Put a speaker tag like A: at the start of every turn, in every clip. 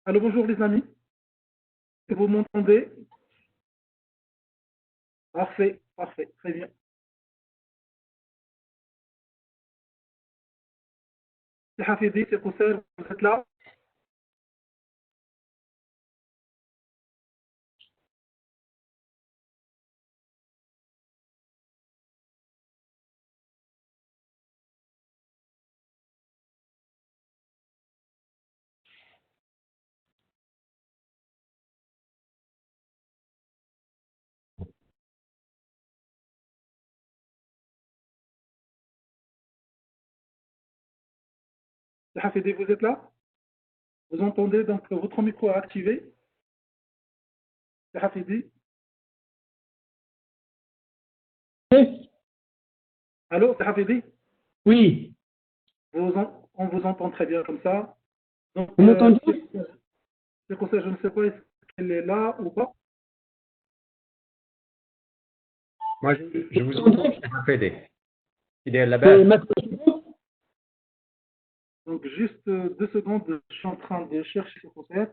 A: Alors bonjour les amis, est-ce que vous m'entendez? Parfait, parfait, très bien. C'est Hafidi, c'est Kousser, vous êtes là? C'est Hafidi, vous êtes là? Vous entendez donc votre micro est activé? C'est Hafidi. Allô, c'est Hafidi?
B: Oui,
A: On vous entend très bien comme ça. Donc,
B: vous m'entendez?
A: c'est Kousser, je ne sais pas est-ce qu'elle est là ou pas.
C: Moi, je vous entends, c'est Hafidi. Il est
B: C'est
C: là-bas.
B: maintenant.
A: Donc, juste 2 secondes, je suis en train de chercher ce Kousser.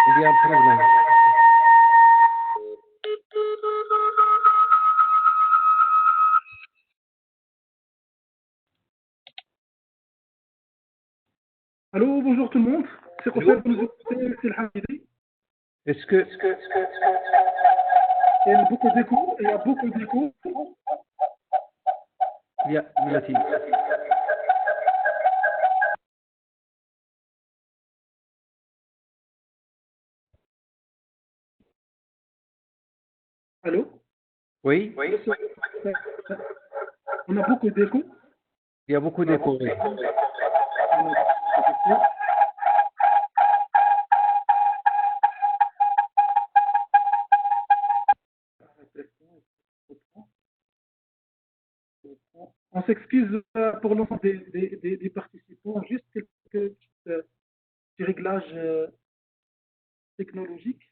C: Il y a un problème.
A: Allô, bonjour tout le monde. C'est Kousser, vous nous écoutez, c'est le Hafidi.
C: Est-ce que
A: Il y a beaucoup d'écho, il y a beaucoup d'écho.
C: il y a-t-il
A: Allô?
C: Oui,
A: On a beaucoup d'écho.
C: il y a beaucoup d'écho. Oui.
A: On s'excuse pour l'ensemble des participants, juste quelques petits réglages technologiques.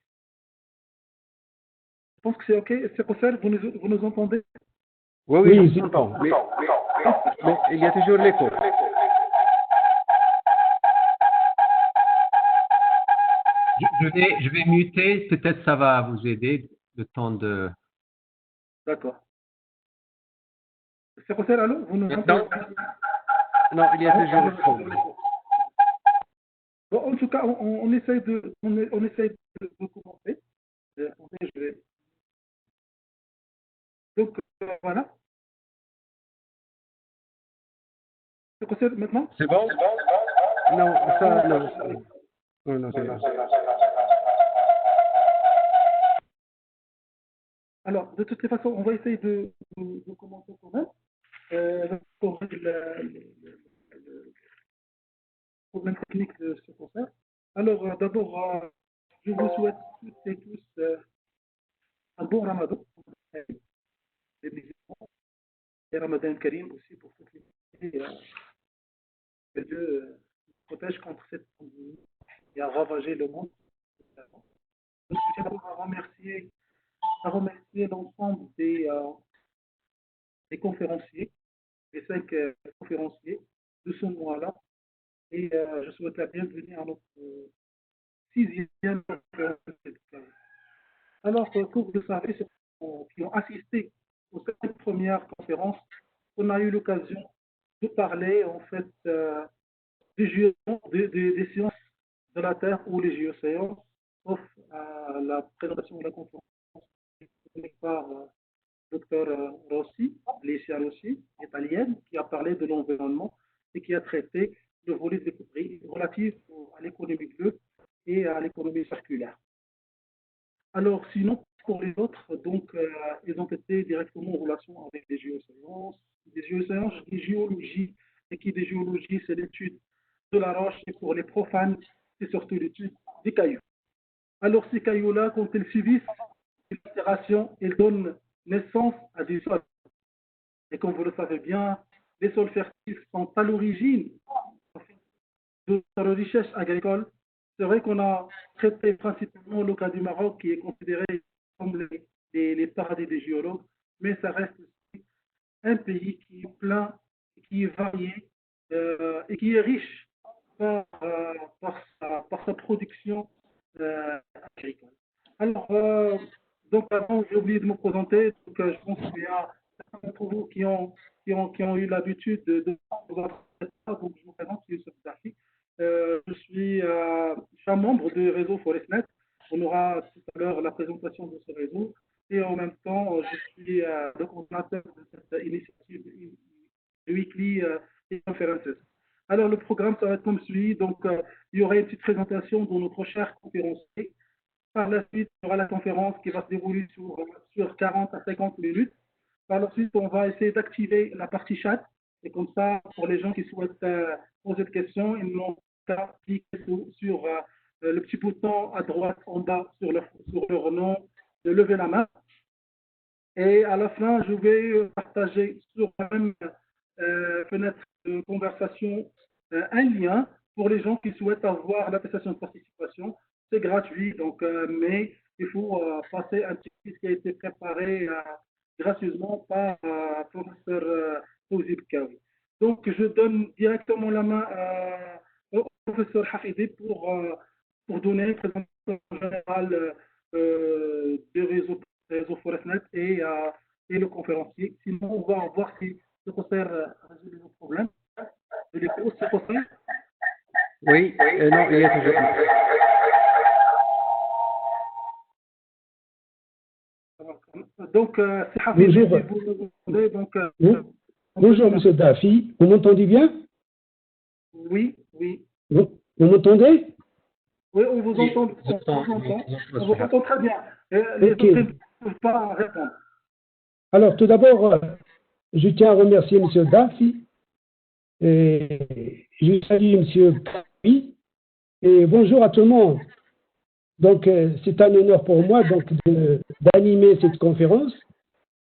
A: Je pense que c'est OK. C'est Kousser, vous nous entendez?
C: Oui,
B: Oui,
C: je
B: je-
C: vous entends. Mais il y a toujours l'écho. Je vais muter, peut-être ça va vous aider le temps de...
A: D'accord. C'est quoi ça, allô? Vous nous
C: Maintenant?
A: entendez?
C: Non, il y a toujours l'écho.
A: Bon, en tout cas, on essaye on essaye de commencer. Attendez, je vais... Donc, voilà. C'est quoi ça maintenant?
C: C'est bon? Non, ça, non. Oh, non, c'est bon.
A: Alors, de toutes les façons, on va essayer de commencer quand même. Pour le problème technique de ce concert. Alors, d'abord, je vous souhaite toutes et tous un bon ramadan. Et Ramadan Karim aussi pour toutes les que Dieu nous protège contre cette pandémie qui a ravagé le monde. Je tiens d'abord à remercier l'ensemble des conférenciers, les 5 conférenciers de ce mois-là. Et je souhaite la bienvenue à notre 6e conférence. Alors, comme vous le savez, ceux qui ont assisté aux 5 premières conférences, on a eu l'occasion de parler en fait des sciences de la Terre ou les géosciences, sauf la présentation de la conférence par Dr Rossi, Alicia Rossi, italienne, qui a parlé de l'environnement et qui a traité le volet relatif à l'économie bleue et à l'économie circulaire. Alors, sinon, pour les autres, donc, ils ont été directement en relation avec les géosciences. Les géosciences, je dis géologie, et qui dit géologie, c'est l'étude de la roche, et pour les profanes, c'est surtout l'étude des cailloux. Alors, ces cailloux-là, quand ils subissent une altération, ils donnent naissance à des sols. Et comme vous le savez bien, les sols fertiles sont à l'origine de la richesse agricole. C'est vrai qu'on a traité principalement le cas du Maroc qui est considéré comme les paradis des géologues, mais ça reste aussi un pays qui est plein, qui est varié et qui est riche par sa production agricole. Alors, donc, avant, j'ai oublié de me présenter, donc je pense qu'il y a certains d'entre vous qui ont eu l'habitude de donc je vous présente, je suis Youssef Dafi. Je suis un membre du réseau ForestNet. On aura tout à l'heure la présentation de ce réseau et en même temps, je suis le coordinateur de cette initiative Weekly Conferences. Alors, le programme, ça va être comme suit. Donc, il y aura une petite présentation de notre cher conférencier. Par la suite, il y aura la conférence qui va se dérouler sur 40 à 50 minutes. Par la suite, on va essayer d'activer la partie chat. Et comme ça, pour les gens qui souhaitent poser des questions, ils n'ont qu'à cliquer sur le petit bouton à droite en bas sur leur nom, de lever la main. Et à la fin, je vais partager sur la même fenêtre de conversation un lien pour les gens qui souhaitent avoir l'attestation de participation. C'est gratuit, donc, mais il faut passer un petit quiz qui a été préparé gracieusement par professeur Fawzi Bkawi. Donc, je donne directement la main au professeur Hafidi pour donner une présentation générale des réseaux ForestNet et le conférencier. Sinon, on va voir si le concert résout nos problèmes. De l'écho, c'est possible?
C: Oui, non, il y a toujours.
A: Donc, c'est Hafidi.
B: Bonjour, monsieur Dafi. Vous m'entendez bien?
A: Oui.
B: Vous m'entendez?
A: Oui, on vous entend. On vous entend très bien. Les autres ne peuvent pas répondre.
B: Alors, tout d'abord, je tiens à remercier monsieur Dafi. Et je salue monsieur Kawi. Et bonjour à tout le monde. Donc, c'est un honneur pour moi d'animer cette conférence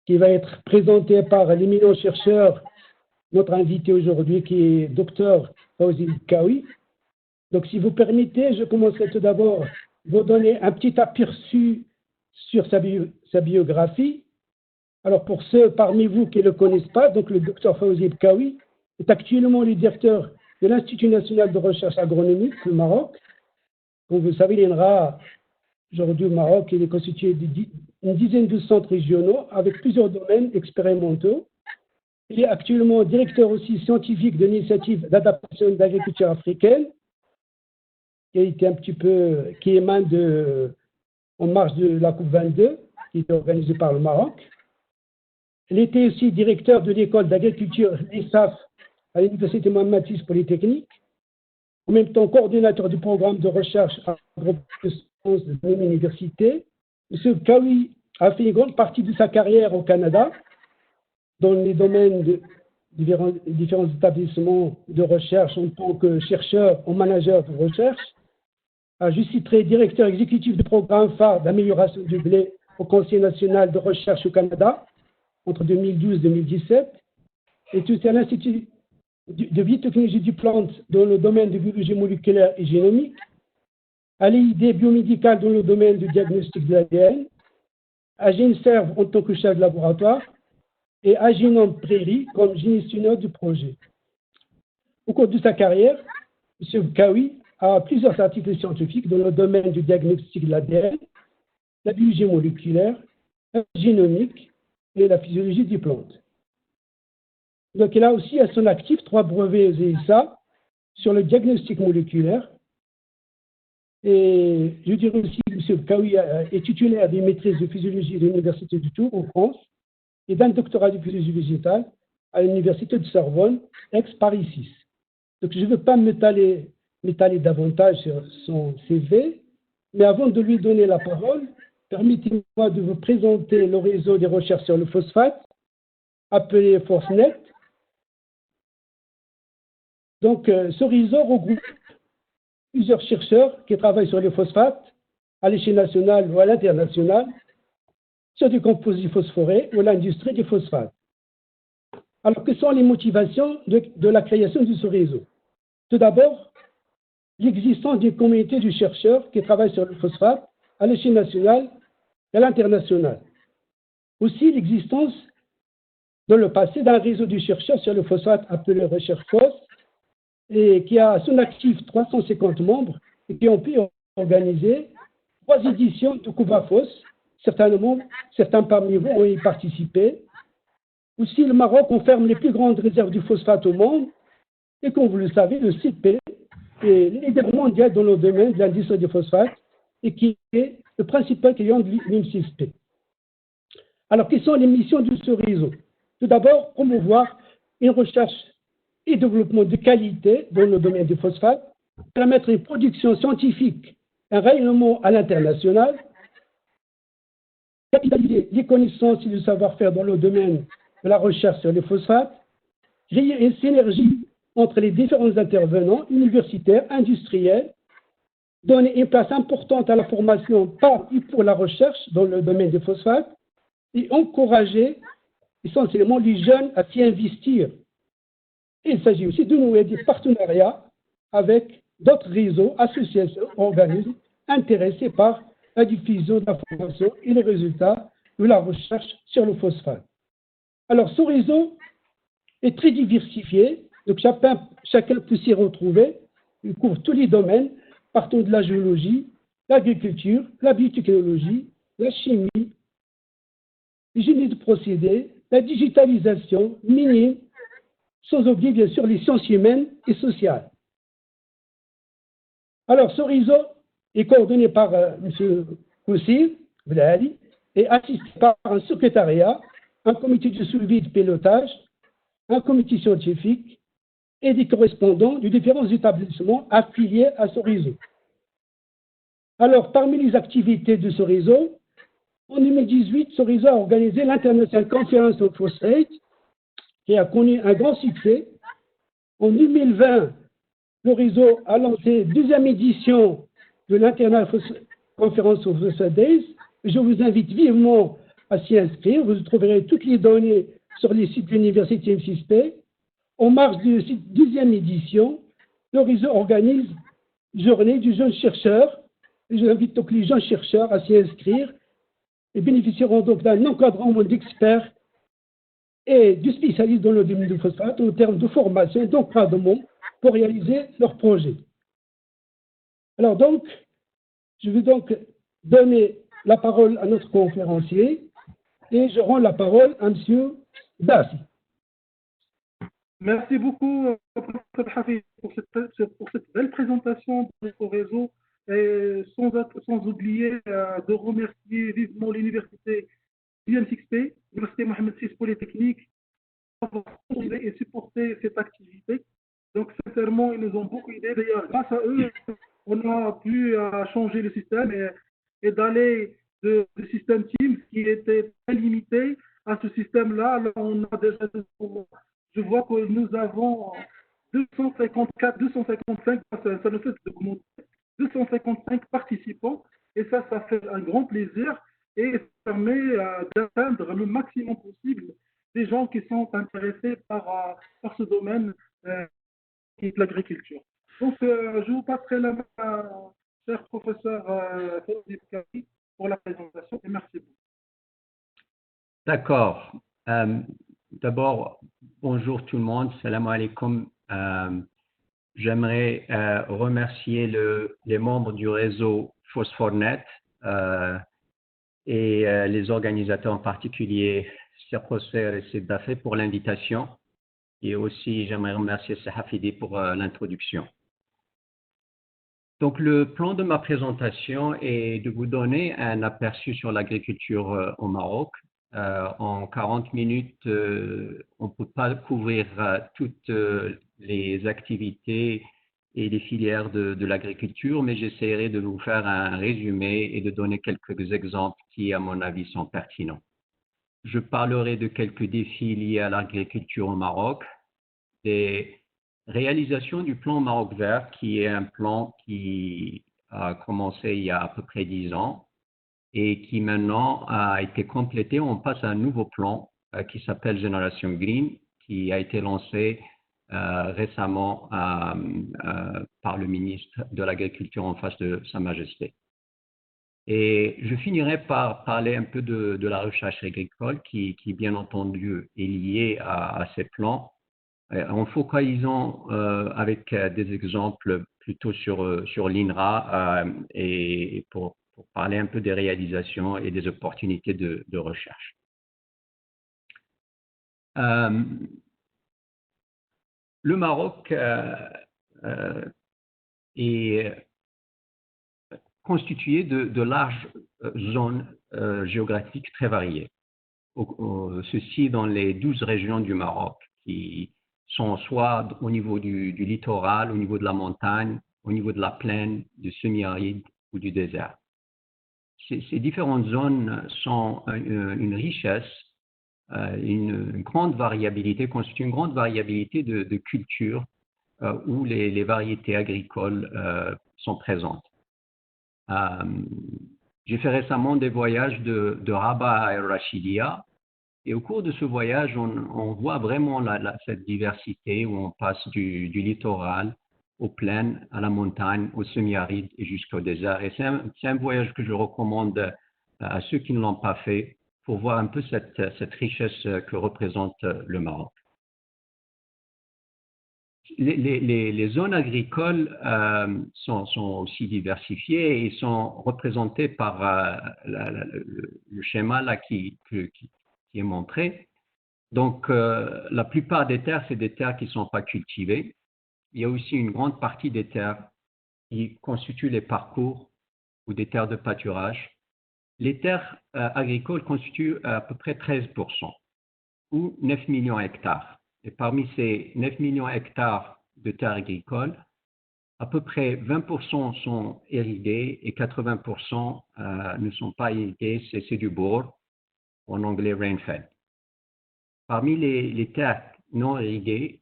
B: qui va être présentée par l'éminent chercheur, notre invité aujourd'hui, qui est Dr Fawzi Bkawi. Donc, si vous permettez, je commencerai tout d'abord vous donner un petit aperçu sur sa biographie. Alors, pour ceux parmi vous qui ne le connaissent pas, donc le Dr Fawzi Bkawi est actuellement le directeur de l'Institut national de recherche agronomique au Maroc. Comme vous le savez, l'INRA, aujourd'hui au Maroc, il est constitué d'une dizaine de centres régionaux avec plusieurs domaines expérimentaux. Il est actuellement directeur aussi scientifique de l'initiative d'adaptation de l'agriculture africaine, qui émane en marge de la COP 22, qui est organisée par le Maroc. Il était aussi directeur de l'école d'agriculture l'ESAF à l'Université Mohamed VI Polytechnique, en même temps coordinateur du programme de recherche agro-sciences de la même université. M. Kawi a fait une grande partie de sa carrière au Canada, dans les domaines de différents établissements de recherche en tant que chercheur ou manager de recherche. Je citerai directeur exécutif du programme phare d'amélioration du blé au Conseil national de recherche au Canada entre 2012 et 2017, et tout à l'Institut de biotechnologie du plante dans le domaine de biologie moléculaire et génomique, à l'ID biomédicale dans le domaine du diagnostic de l'ADN, à GENSERV en tant que chef de laboratoire, et à Genome Prairie comme gestionnaire du projet. Au cours de sa carrière, M. Kawi a plusieurs articles scientifiques dans le domaine du diagnostic de l'ADN, la biologie moléculaire, la génomique et la physiologie des plantes. Donc, il a aussi à son actif 3 brevets ESA sur le diagnostic moléculaire. Et je dirais aussi que M. Kawi est titulaire des maîtrises de physiologie de l'Université de Tours en France et d'un doctorat de physiologie végétale à l'Université de Sorbonne, ex-Paris 6. Donc, je ne veux pas m'étaler davantage sur son CV, mais avant de lui donner la parole, permettez-moi de vous présenter le réseau des recherches sur le phosphate, appelé ForceNet. Donc, ce réseau regroupe plusieurs chercheurs qui travaillent sur le phosphate à l'échelle nationale ou à l'international, sur du composés phosphorés ou l'industrie du phosphate. Alors, quelles sont les motivations de la création de ce réseau? Tout d'abord, l'existence d'une communauté de chercheurs qui travaillent sur le phosphate à l'échelle nationale et à l'international. Aussi, l'existence dans le passé d'un réseau de chercheurs sur le phosphate appelé Recherche Phos, et qui a à son actif 350 membres et qui ont pu organiser 3 éditions de Couva-Phos. Certains parmi vous ont y participé. Aussi, le Maroc confirme les plus grandes réserves de phosphate au monde. Et comme vous le savez, le CP est le leader mondial dans le domaine de l'industrie du phosphate et qui est le principal client de l'INSISP. Alors, quelles sont les missions de ce réseau? Tout d'abord, promouvoir une recherche et développement de qualité dans le domaine du phosphate, permettre une production scientifique, un rayonnement à l'international, capitaliser les connaissances et le savoir-faire dans le domaine de la recherche sur les phosphates, créer une synergie entre les différents intervenants universitaires, industriels, donner une place importante à la formation par et pour la recherche dans le domaine des phosphates et encourager essentiellement les jeunes à s'y investir. Et il s'agit aussi de nouer des partenariats avec d'autres réseaux, associations, organismes intéressés par la diffusion d'informations et les résultats de la recherche sur le phosphate. Alors, ce réseau est très diversifié, donc chacun peut s'y retrouver. Il couvre tous les domaines, partant de la géologie, l'agriculture, la biotechnologie, la chimie, les génies de procédés, la digitalisation, minière, sans oublier bien sûr les sciences humaines et sociales. Alors, ce réseau est coordonné par M. Koussir Vladi et assisté par un secrétariat, un comité de suivi et de pilotage, un comité scientifique et des correspondants de différents établissements affiliés à ce réseau. Alors, parmi les activités de ce réseau, en 2018, ce réseau a organisé l'International Conference on Phosphate, qui a connu un grand succès. En 2020, le réseau a lancé la 2e édition de l'International Conference on Phosphate Days. Je vous invite vivement à s'y inscrire. Vous trouverez toutes les données sur les sites de l'Université MCSP. En marge de cette 2e édition, le réseau organise une journée du jeune chercheur. J'invite donc les jeunes chercheurs à s'y inscrire et bénéficieront donc d'un encadrement d'experts et du spécialiste dans le domaine du phosphate en termes de formation, d'encadrement pour réaliser leur projet. Alors donc, je vais donc donner la parole à notre conférencier et je rends la parole à M. Dafi.
A: Merci beaucoup, Professeur Hafid, pour cette belle présentation de notre réseau. Et sans oublier de remercier vivement l'université UM6P, l'université Mohamed VI Polytechnique, pour avoir et supporter cette activité. Donc, sincèrement, ils nous ont beaucoup aidés. D'ailleurs, grâce à eux, on a pu changer le système et d'aller du système Teams qui était très limité à ce système-là. Là, on a déjà, je vois que nous avons 254, 255, ça nous fait d'augmenter 255 participants et ça fait un grand plaisir et ça permet d'atteindre le maximum possible des gens qui sont intéressés par ce domaine qui est l'agriculture. Donc, je vous passerai la main, cher professeur Fawzi Bkari, pour la présentation et merci beaucoup.
C: D'accord. D'abord, bonjour tout le monde, salam alaikum. J'aimerais remercier les membres du réseau PhosphorNet et les organisateurs en particulier, Sir et Sidafé, pour l'invitation. Et aussi, j'aimerais remercier Sahafidi pour l'introduction. Donc, le plan de ma présentation est de vous donner un aperçu sur l'agriculture au Maroc. En 40 minutes, on ne peut pas couvrir toutes les activités et les filières de l'agriculture, mais j'essaierai de vous faire un résumé et de donner quelques exemples qui, à mon avis, sont pertinents. Je parlerai de quelques défis liés à l'agriculture au Maroc, des réalisations du plan Maroc Vert, qui est un plan qui a commencé il y a à peu près 10 ans et qui maintenant a été complété. On passe à un nouveau plan qui s'appelle Génération Green, qui a été lancé récemment par le ministre de l'Agriculture en face de Sa Majesté. Et je finirai par parler un peu de la recherche agricole qui bien entendu est liée à ces plans, en focalisant avec des exemples plutôt sur l'INRA et pour parler un peu des réalisations et des opportunités de recherche. Le Maroc est constitué de larges zones géographiques très variées. Ceci dans les 12 régions du Maroc qui sont soit au niveau du littoral, au niveau de la montagne, au niveau de la plaine, du semi-aride ou du désert. Ces différentes zones sont une richesse, une grande variabilité, constituent une grande variabilité de cultures où les variétés agricoles sont présentes. J'ai fait récemment des voyages de Rabat à El Rachidia et au cours de ce voyage, on voit vraiment cette diversité où on passe du littoral aux plaines, à la montagne, au semi-aride et jusqu'au désert. Et c'est un voyage que je recommande à ceux qui ne l'ont pas fait pour voir un peu cette richesse que représente le Maroc. Les zones agricoles sont aussi diversifiées et sont représentées par le schéma là qui est montré. Donc, la plupart des terres, c'est des terres qui ne sont pas cultivées. Il y a aussi une grande partie des terres qui constituent les parcours ou des terres de pâturage. Les terres agricoles constituent à peu près 13% ou 9 millions d'hectares. Et parmi ces 9 millions d'hectares de terres agricoles, à peu près 20% sont irrigués et 80% ne sont pas irrigués, c'est du bore, en anglais rain-fed. Parmi les terres non irriguées,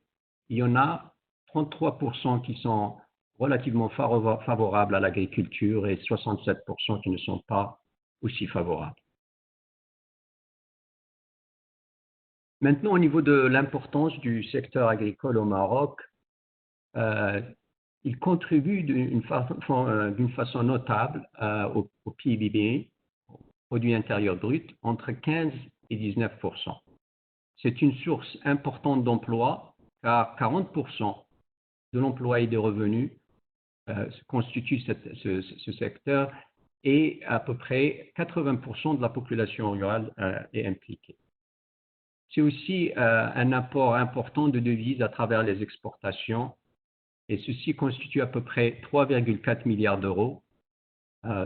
C: il y en a 33% qui sont relativement favorables à l'agriculture et 67% qui ne sont pas aussi favorables. Maintenant, au niveau de l'importance du secteur agricole au Maroc, il contribue d'une façon notable au PIB, au produit intérieur brut, entre 15 et 19%. C'est une source importante d'emploi car 40% de l'emploi et des revenus constituent ce secteur et à peu près 80% de la population rurale est impliquée. C'est aussi un apport important de devises à travers les exportations et ceci constitue à peu près 3,4 milliards d'euros,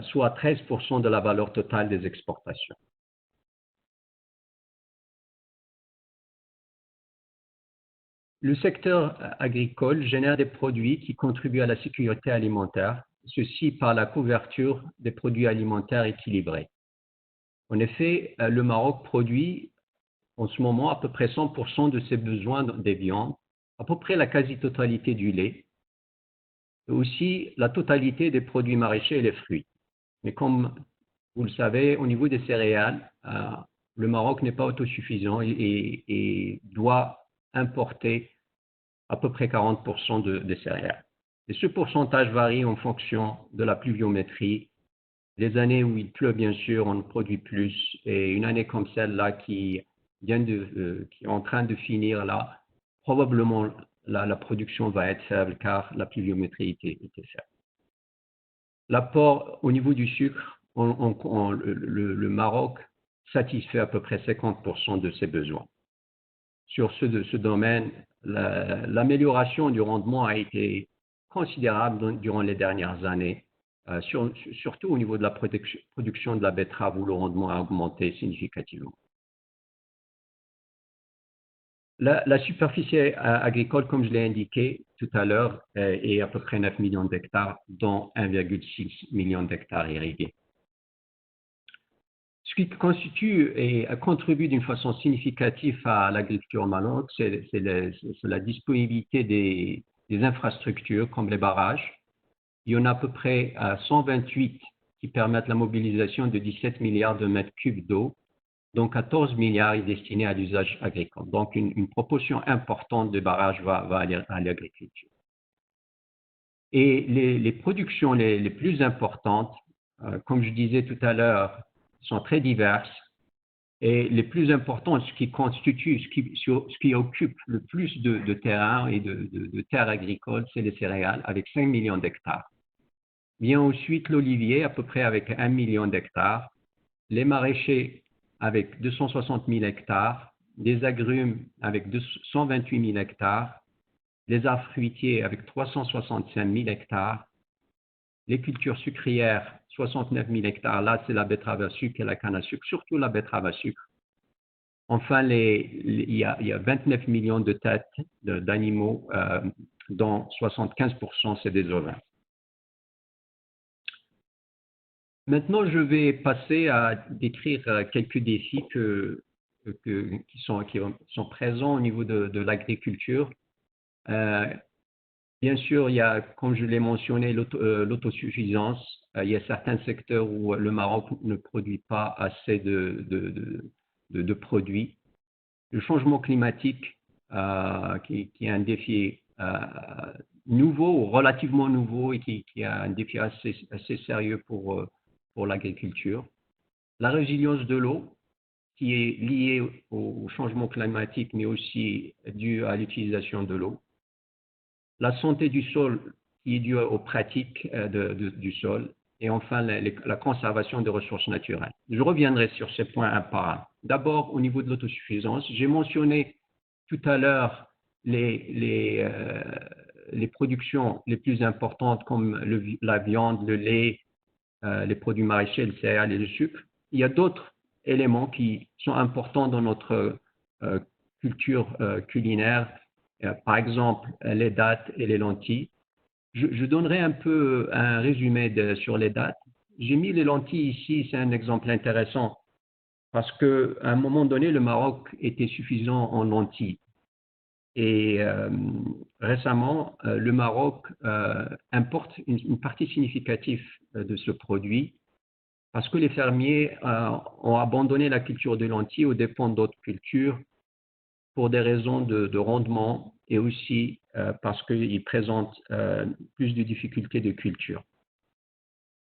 C: soit 13% de la valeur totale des exportations. Le secteur agricole génère des produits qui contribuent à la sécurité alimentaire, ceci par la couverture des produits alimentaires équilibrés. En effet, le Maroc produit en ce moment à peu près 100% de ses besoins des viandes, à peu près la quasi-totalité du lait, et aussi la totalité des produits maraîchers et les fruits. Mais comme vous le savez, au niveau des céréales, le Maroc n'est pas autosuffisant et doit importer à peu près 40% des céréales. Et ce pourcentage varie en fonction de la pluviométrie. Les années où il pleut, bien sûr, on produit plus. Et une année comme celle-là qui est en train de finir là, probablement la production va être faible car la pluviométrie était faible. L'apport au niveau du sucre, le Maroc satisfait à peu près 50% de ses besoins. Sur ce domaine, l'amélioration du rendement a été considérable durant les dernières années, surtout au niveau de la production de la betterave où le rendement a augmenté significativement. La superficie agricole, comme je l'ai indiqué tout à l'heure, est à peu près 9 millions d'hectares, dont 1,6 million d'hectares irrigués. Ce qui constitue et contribue d'une façon significative à l'agriculture au Maroc, c'est la disponibilité des infrastructures comme les barrages. Il y en a à peu près 128 qui permettent la mobilisation de 17 milliards de mètres cubes d'eau, dont 14 milliards est destiné à l'usage agricole. Donc, une proportion importante de barrages va aller à l'agriculture. Et les productions les plus importantes, comme je disais tout à l'heure, sont très diverses et les plus importantes, ce qui occupe le plus de terrain et de terres agricoles, c'est les céréales avec 5 millions d'hectares. Vient ensuite l'olivier à peu près avec 1 million d'hectares, les maraîchers avec 260 000 hectares, les agrumes avec 128 000 hectares, les arbres fruitiers avec 365 000 hectares, les cultures sucrières 69 000 hectares, là c'est la betterave à sucre et la canne à sucre, surtout la betterave à sucre. Enfin, il y a 29 millions de têtes d'animaux, dont 75% c'est des ovins. Maintenant, je vais passer à décrire quelques défis qui sont présents au niveau de l'agriculture. Bien sûr, il y a, comme je l'ai mentionné, l'autosuffisance. Il y a certains secteurs où le Maroc ne produit pas assez de produits. Le changement climatique, qui est un défi nouveau, relativement nouveau, et qui est un défi assez sérieux pour l'agriculture. La résilience de l'eau, qui est liée au changement climatique, mais aussi due à l'utilisation de l'eau. La santé du sol, qui est due aux pratiques du sol. Et enfin, la conservation des ressources naturelles. Je reviendrai sur ces points un par un. D'abord, au niveau de l'autosuffisance, j'ai mentionné tout à l'heure les productions les plus importantes comme la viande, le lait, les produits maraîchers, le céréales et le sucre. Il y a d'autres éléments qui sont importants dans notre culture culinaire, par exemple les dattes et les lentilles. Je donnerai un peu un résumé sur les dattes. J'ai mis les lentilles ici, c'est un exemple intéressant parce qu'à un moment donné, le Maroc était suffisant en lentilles. Et récemment, le Maroc importe une partie significative de ce produit parce que les fermiers ont abandonné la culture de lentilles aux dépens d'autres cultures pour des raisons de rendement et aussi parce qu'ils présentent plus de difficultés de culture.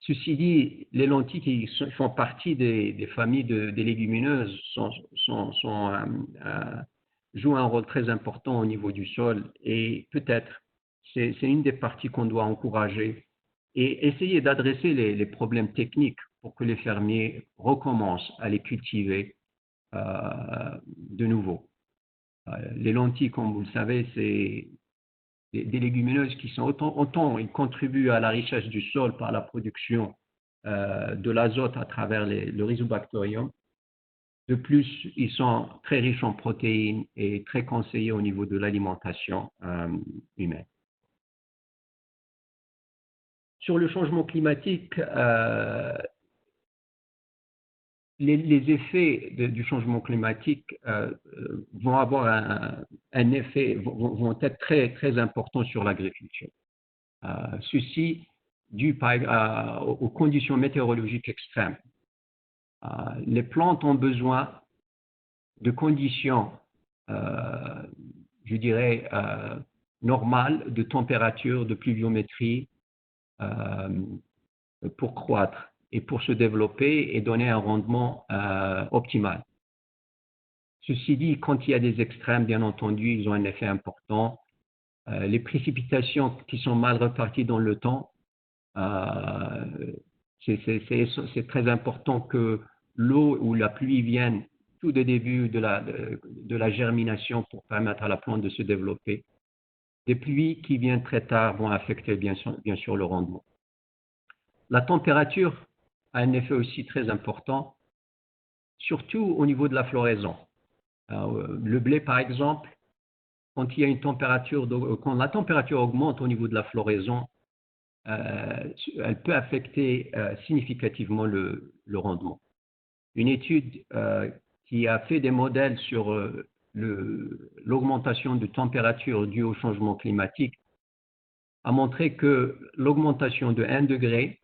C: Ceci dit, les lentilles qui font partie des familles des légumineuses sont joue un rôle très important au niveau du sol et peut-être c'est une des parties qu'on doit encourager et essayer d'adresser les problèmes techniques pour que les fermiers recommencent à les cultiver de nouveau. Les lentilles, comme vous le savez, c'est des légumineuses qui sont autant ils contribuent à la richesse du sol par la production de l'azote à travers le Rhizobacterium. De plus, ils sont très riches en protéines et très conseillés au niveau de l'alimentation humaine. Sur le changement climatique, les effets du changement climatique vont avoir un effet, vont être très, très importants sur l'agriculture. Ceci dû aux conditions météorologiques extrêmes. Les plantes ont besoin de conditions, je dirais, normales de température, de pluviométrie pour croître et pour se développer et donner un rendement optimal. Ceci dit, quand il y a des extrêmes, bien entendu, ils ont un effet important. Les précipitations qui sont mal reparties dans le temps, c'est très important que l'eau ou la pluie vienne tout au début de la germination pour permettre à la plante de se développer. Des pluies qui viennent très tard vont affecter bien sûr le rendement. La température a un effet aussi très important, surtout au niveau de la floraison. Le blé, par exemple, quand la température augmente au niveau de la floraison, elle peut affecter significativement le rendement. Une étude qui a fait des modèles sur l'augmentation de température due au changement climatique a montré que l'augmentation de 1 degré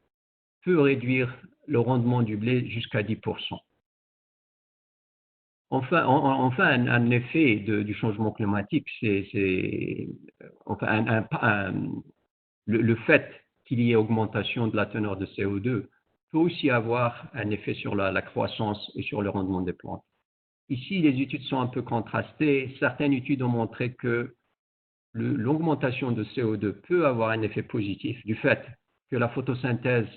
C: peut réduire le rendement du blé jusqu'à 10%. Enfin, un effet du changement climatique, c'est le fait qu'il y ait augmentation de la teneur de CO2 peut aussi avoir un effet sur la croissance et sur le rendement des plantes. Ici, les études sont un peu contrastées. Certaines études ont montré que l'augmentation de CO2 peut avoir un effet positif du fait que la photosynthèse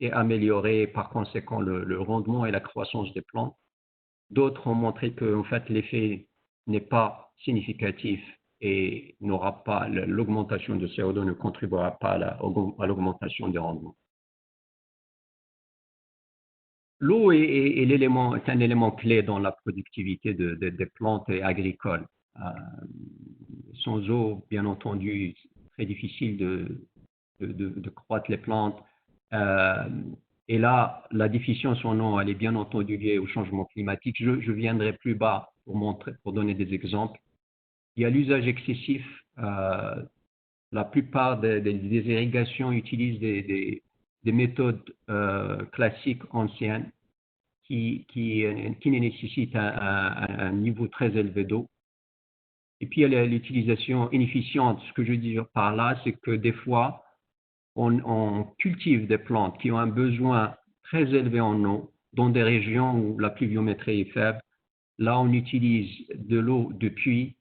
C: est améliorée et par conséquent le rendement et la croissance des plantes. D'autres ont montré que en fait, l'effet n'est pas significatif et l'augmentation de CO2 ne contribuera pas à l'augmentation des rendements. L'eau est un élément clé dans la productivité des plantes agricoles. Sans eau, bien entendu, c'est très difficile de croître les plantes. Et là, la déficience en eau, elle est bien entendu liée au changement climatique. Je viendrai plus bas pour donner des exemples. Il y a l'usage excessif. La plupart des irrigations utilisent des méthodes classiques anciennes qui nécessitent un niveau très élevé d'eau. Et puis, il y a l'utilisation inefficiente. Ce que je veux dire par là, c'est que des fois, on cultive des plantes qui ont un besoin très élevé en eau dans des régions où la pluviométrie est faible. Là, on utilise de l'eau de puits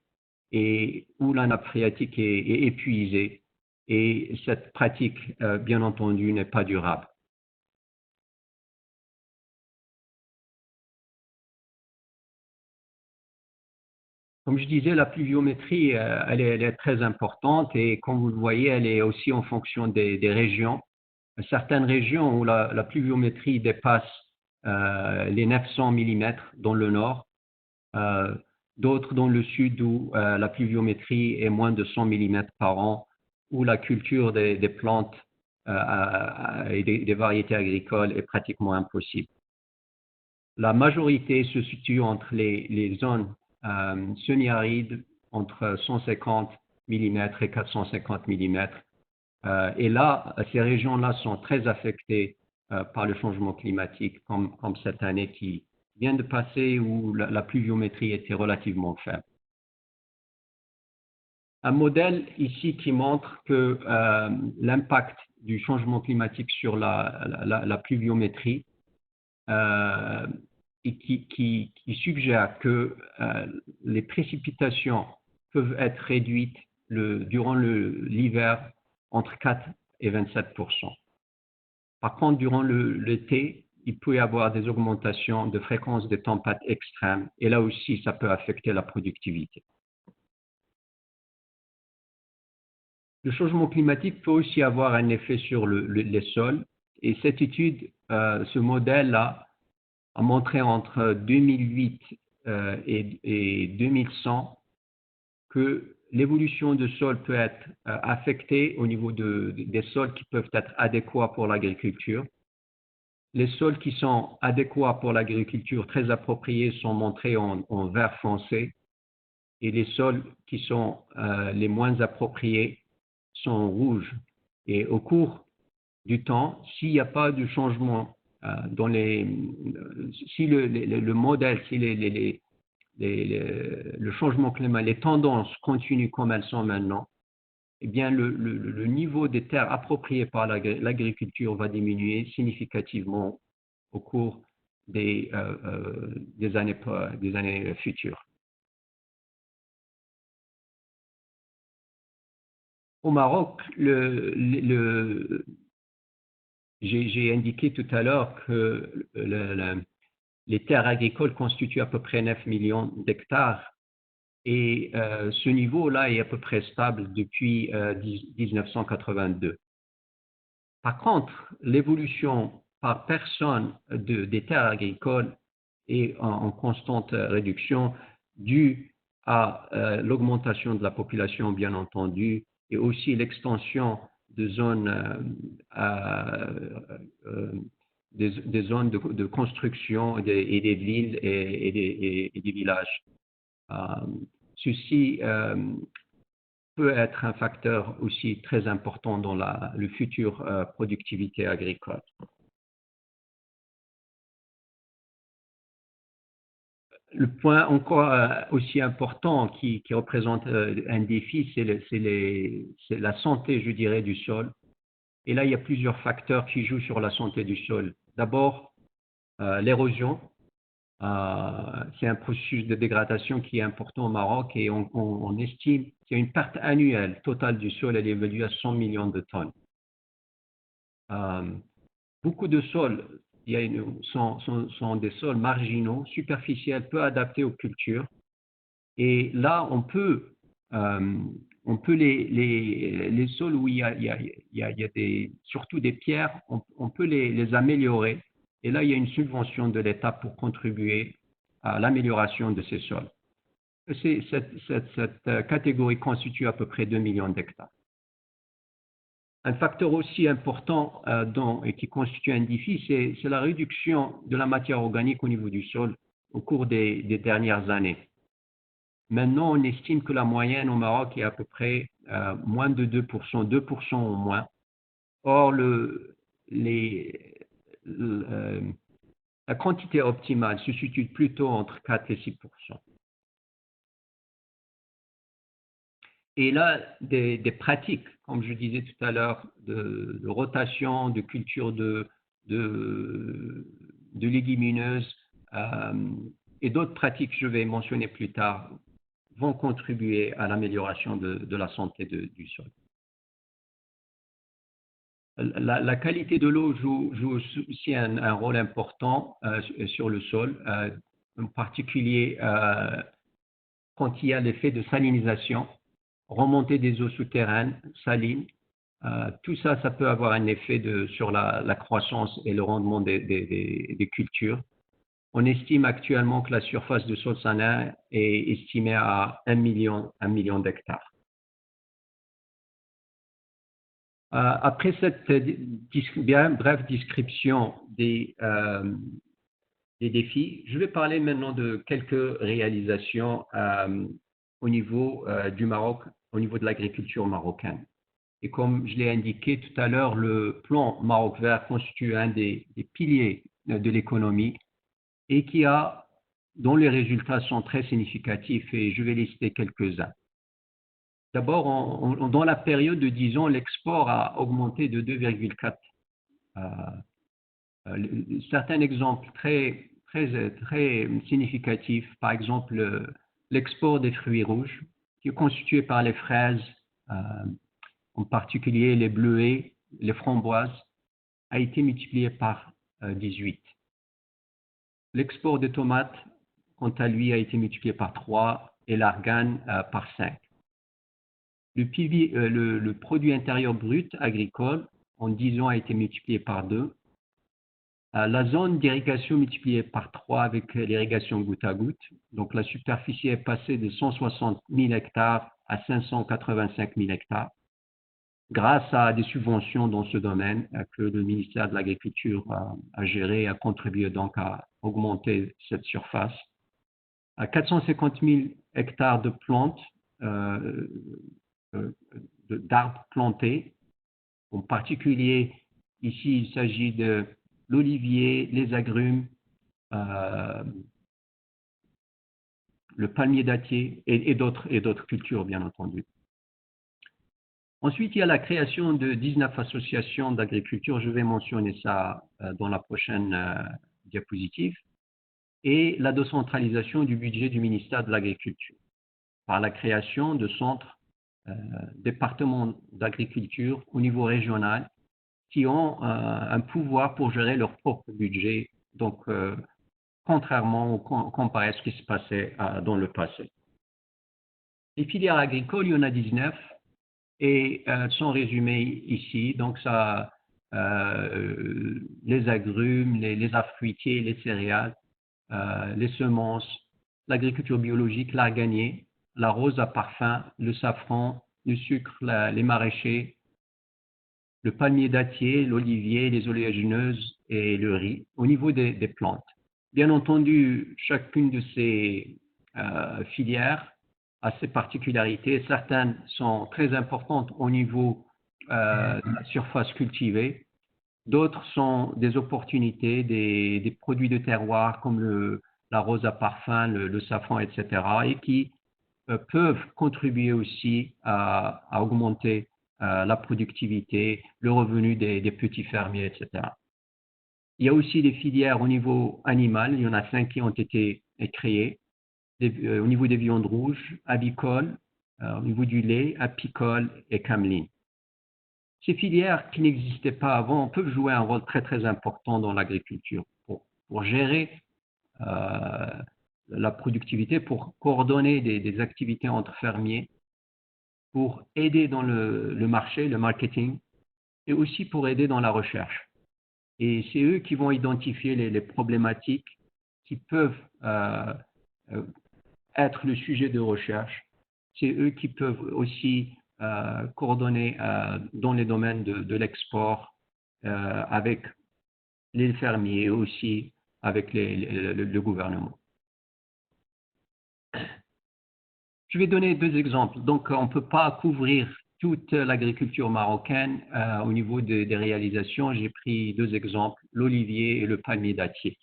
C: et où la nappe phréatique est épuisée. Et cette pratique, bien entendu, n'est pas durable. Comme je disais, la pluviométrie, elle est très importante et comme vous le voyez, elle est aussi en fonction des régions. Certaines régions où la pluviométrie dépasse les 900 mm dans le nord, d'autres dans le sud où la pluviométrie est moins de 100 mm par an, où la culture des plantes et des variétés agricoles est pratiquement impossible. La majorité se situe entre les zones semi-arides, entre 150 mm et 450 mm. Et là, ces régions-là sont très affectées par le changement climatique, comme cette année qui vient de passer où la pluviométrie était relativement faible. Un modèle ici qui montre que l'impact du changement climatique sur la pluviométrie, qui suggère que les précipitations peuvent être réduites durant l'hiver entre 4 et 27%. Par contre, durant l'été, il peut y avoir des augmentations de fréquence des tempêtes extrêmes et là aussi, ça peut affecter la productivité. Le changement climatique peut aussi avoir un effet sur les sols et cette étude, ce modèle-là, a montré entre 2008 et 2100 que l'évolution de sol peut être affectée au niveau des sols qui peuvent être adéquats pour l'agriculture. Les sols qui sont adéquats pour l'agriculture, très appropriés, sont montrés en vert foncé et les sols qui sont les moins appropriés sont rouges. Et au cours du temps, s'il n'y a pas de changement si le modèle, si le changement climatique, les tendances continuent comme elles sont maintenant, eh bien le niveau des terres appropriées par l'agriculture va diminuer significativement au cours des années futures. Au Maroc, j'ai indiqué tout à l'heure que les terres agricoles constituent à peu près 9 millions d'hectares et ce niveau-là est à peu près stable depuis 1982. Par contre, l'évolution par personne des terres agricoles est en constante réduction due à l'augmentation de la population, bien entendu, et aussi l'extension de zones, des zones de construction et des villes et des villages. Ceci peut être un facteur aussi très important dans le futur productivité agricole. Le point encore aussi important qui représente un défi, c'est la santé, je dirais, du sol. Et là, il y a plusieurs facteurs qui jouent sur la santé du sol. D'abord, l'érosion. C'est un processus de dégradation qui est important au Maroc et on estime qu'il y a une perte annuelle totale du sol, elle est évaluée à 100 millions de tonnes. Beaucoup de sols sont des sols marginaux, superficiels, peu adaptés aux cultures. Et là, on peut les sols où il y a surtout des pierres, on peut les améliorer. Et là, il y a une subvention de l'État pour contribuer à l'amélioration de ces sols. Cette catégorie constitue à peu près 2 millions d'hectares. Un facteur aussi important et qui constitue un défi, c'est la réduction de la matière organique au niveau du sol au cours des dernières années. Maintenant, on estime que la moyenne au Maroc est à peu près moins de 2%, 2% au moins. Or, la quantité optimale se situe plutôt entre 4 et 6%. Et là, des pratiques, comme je disais tout à l'heure, de rotation, de culture de légumineuses et d'autres pratiques que je vais mentionner plus tard, vont contribuer à l'amélioration de la santé du sol. La qualité de l'eau joue aussi un rôle important sur le sol, en particulier quand il y a l'effet de salinisation, remontée des eaux souterraines, salines. Tout ça peut avoir un effet sur la croissance et le rendement des cultures. On estime actuellement que la surface de sol salin est estimée à 1 million d'hectares. Après cette bien brève description des défis, je vais parler maintenant de quelques réalisations au niveau du Maroc, au niveau de l'agriculture marocaine. Et comme je l'ai indiqué tout à l'heure, le plan Maroc Vert constitue un des piliers de l'économie et dont les résultats sont très significatifs et je vais lister quelques-uns. D'abord, dans la période de 10 ans, l'export a augmenté de 2,4. Certains exemples très très significatifs. Par exemple, l'export des fruits rouges, qui est constitué par les fraises, en particulier les bleuets, les framboises, a été multiplié par 18. L'export des tomates, quant à lui, a été multiplié par 3 et l'argan par 5. Le produit intérieur brut agricole, en 10 ans, a été multiplié par 2. La zone d'irrigation multipliée par 3 avec l'irrigation goutte à goutte. Donc, la superficie est passée de 160 000 hectares à 585 000 hectares grâce à des subventions dans ce domaine que le ministère de l'Agriculture a géré et a contribué donc à augmenter cette surface. À 450 000 hectares de plantes, d'arbres plantés. En particulier, ici, il s'agit de l'olivier, les agrumes, le palmier dattier et d'autres cultures, bien entendu. Ensuite, il y a la création de 19 associations d'agriculture. Je vais mentionner ça dans la prochaine diapositive. Et la décentralisation du budget du ministère de l'Agriculture par la création de centres, départements d'agriculture au niveau régional qui ont un pouvoir pour gérer leur propre budget, donc contrairement comparé à ce qui se passait dans le passé. Les filières agricoles, il y en a 19 et sont résumées ici. Donc, ça, les agrumes, les arbres fruitiers, les céréales, les semences, l'agriculture biologique, l'arganier, la rose à parfum, le safran, le sucre, les maraîchers, le palmier dattier, l'olivier, les oléagineuses et le riz au niveau des plantes. Bien entendu, chacune de ces filières a ses particularités. Certaines sont très importantes au niveau de la surface cultivée. D'autres sont des opportunités, des produits de terroir comme la rose à parfum, le safran, etc. et qui peuvent contribuer aussi à augmenter la productivité, le revenu des petits fermiers, etc. Il y a aussi des filières au niveau animal. Il y en a 5 qui ont été créées. Au niveau des viandes rouges, avicoles, au niveau du lait, apicole et cameline. Ces filières qui n'existaient pas avant peuvent jouer un rôle très très important dans l'agriculture pour gérer la productivité, pour coordonner des activités entre fermiers, pour aider dans le marché, le marketing, et aussi pour aider dans la recherche. Et c'est eux qui vont identifier les problématiques qui peuvent être le sujet de recherche. C'est eux qui peuvent aussi coordonner dans les domaines de l'export avec les fermiers et aussi avec le gouvernement. Je vais donner 2 exemples. Donc, on ne peut pas couvrir toute l'agriculture marocaine au niveau des réalisations. J'ai pris 2 exemples, l'olivier et le palmier dattier.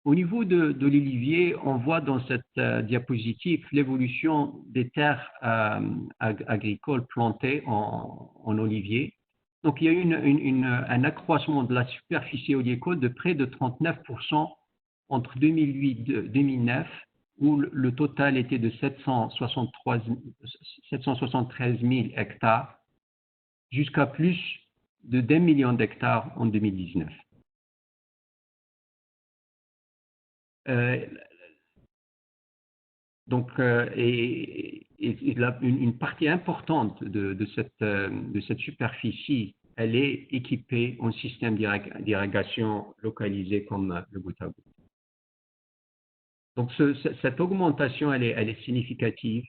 C: Au niveau de l'olivier, on voit dans cette diapositive l'évolution des terres agricoles plantées en olivier. Donc, il y a eu un accroissement de la superficie oléicole de près de 39% entre 2008 et 2009, où le total était de 773 000 hectares, jusqu'à plus de 1 million d'hectares en 2019. Donc, une partie importante de cette superficie, elle est équipée en système d'irrigation localisé comme le goutte à goutte. Donc, cette augmentation, elle est significative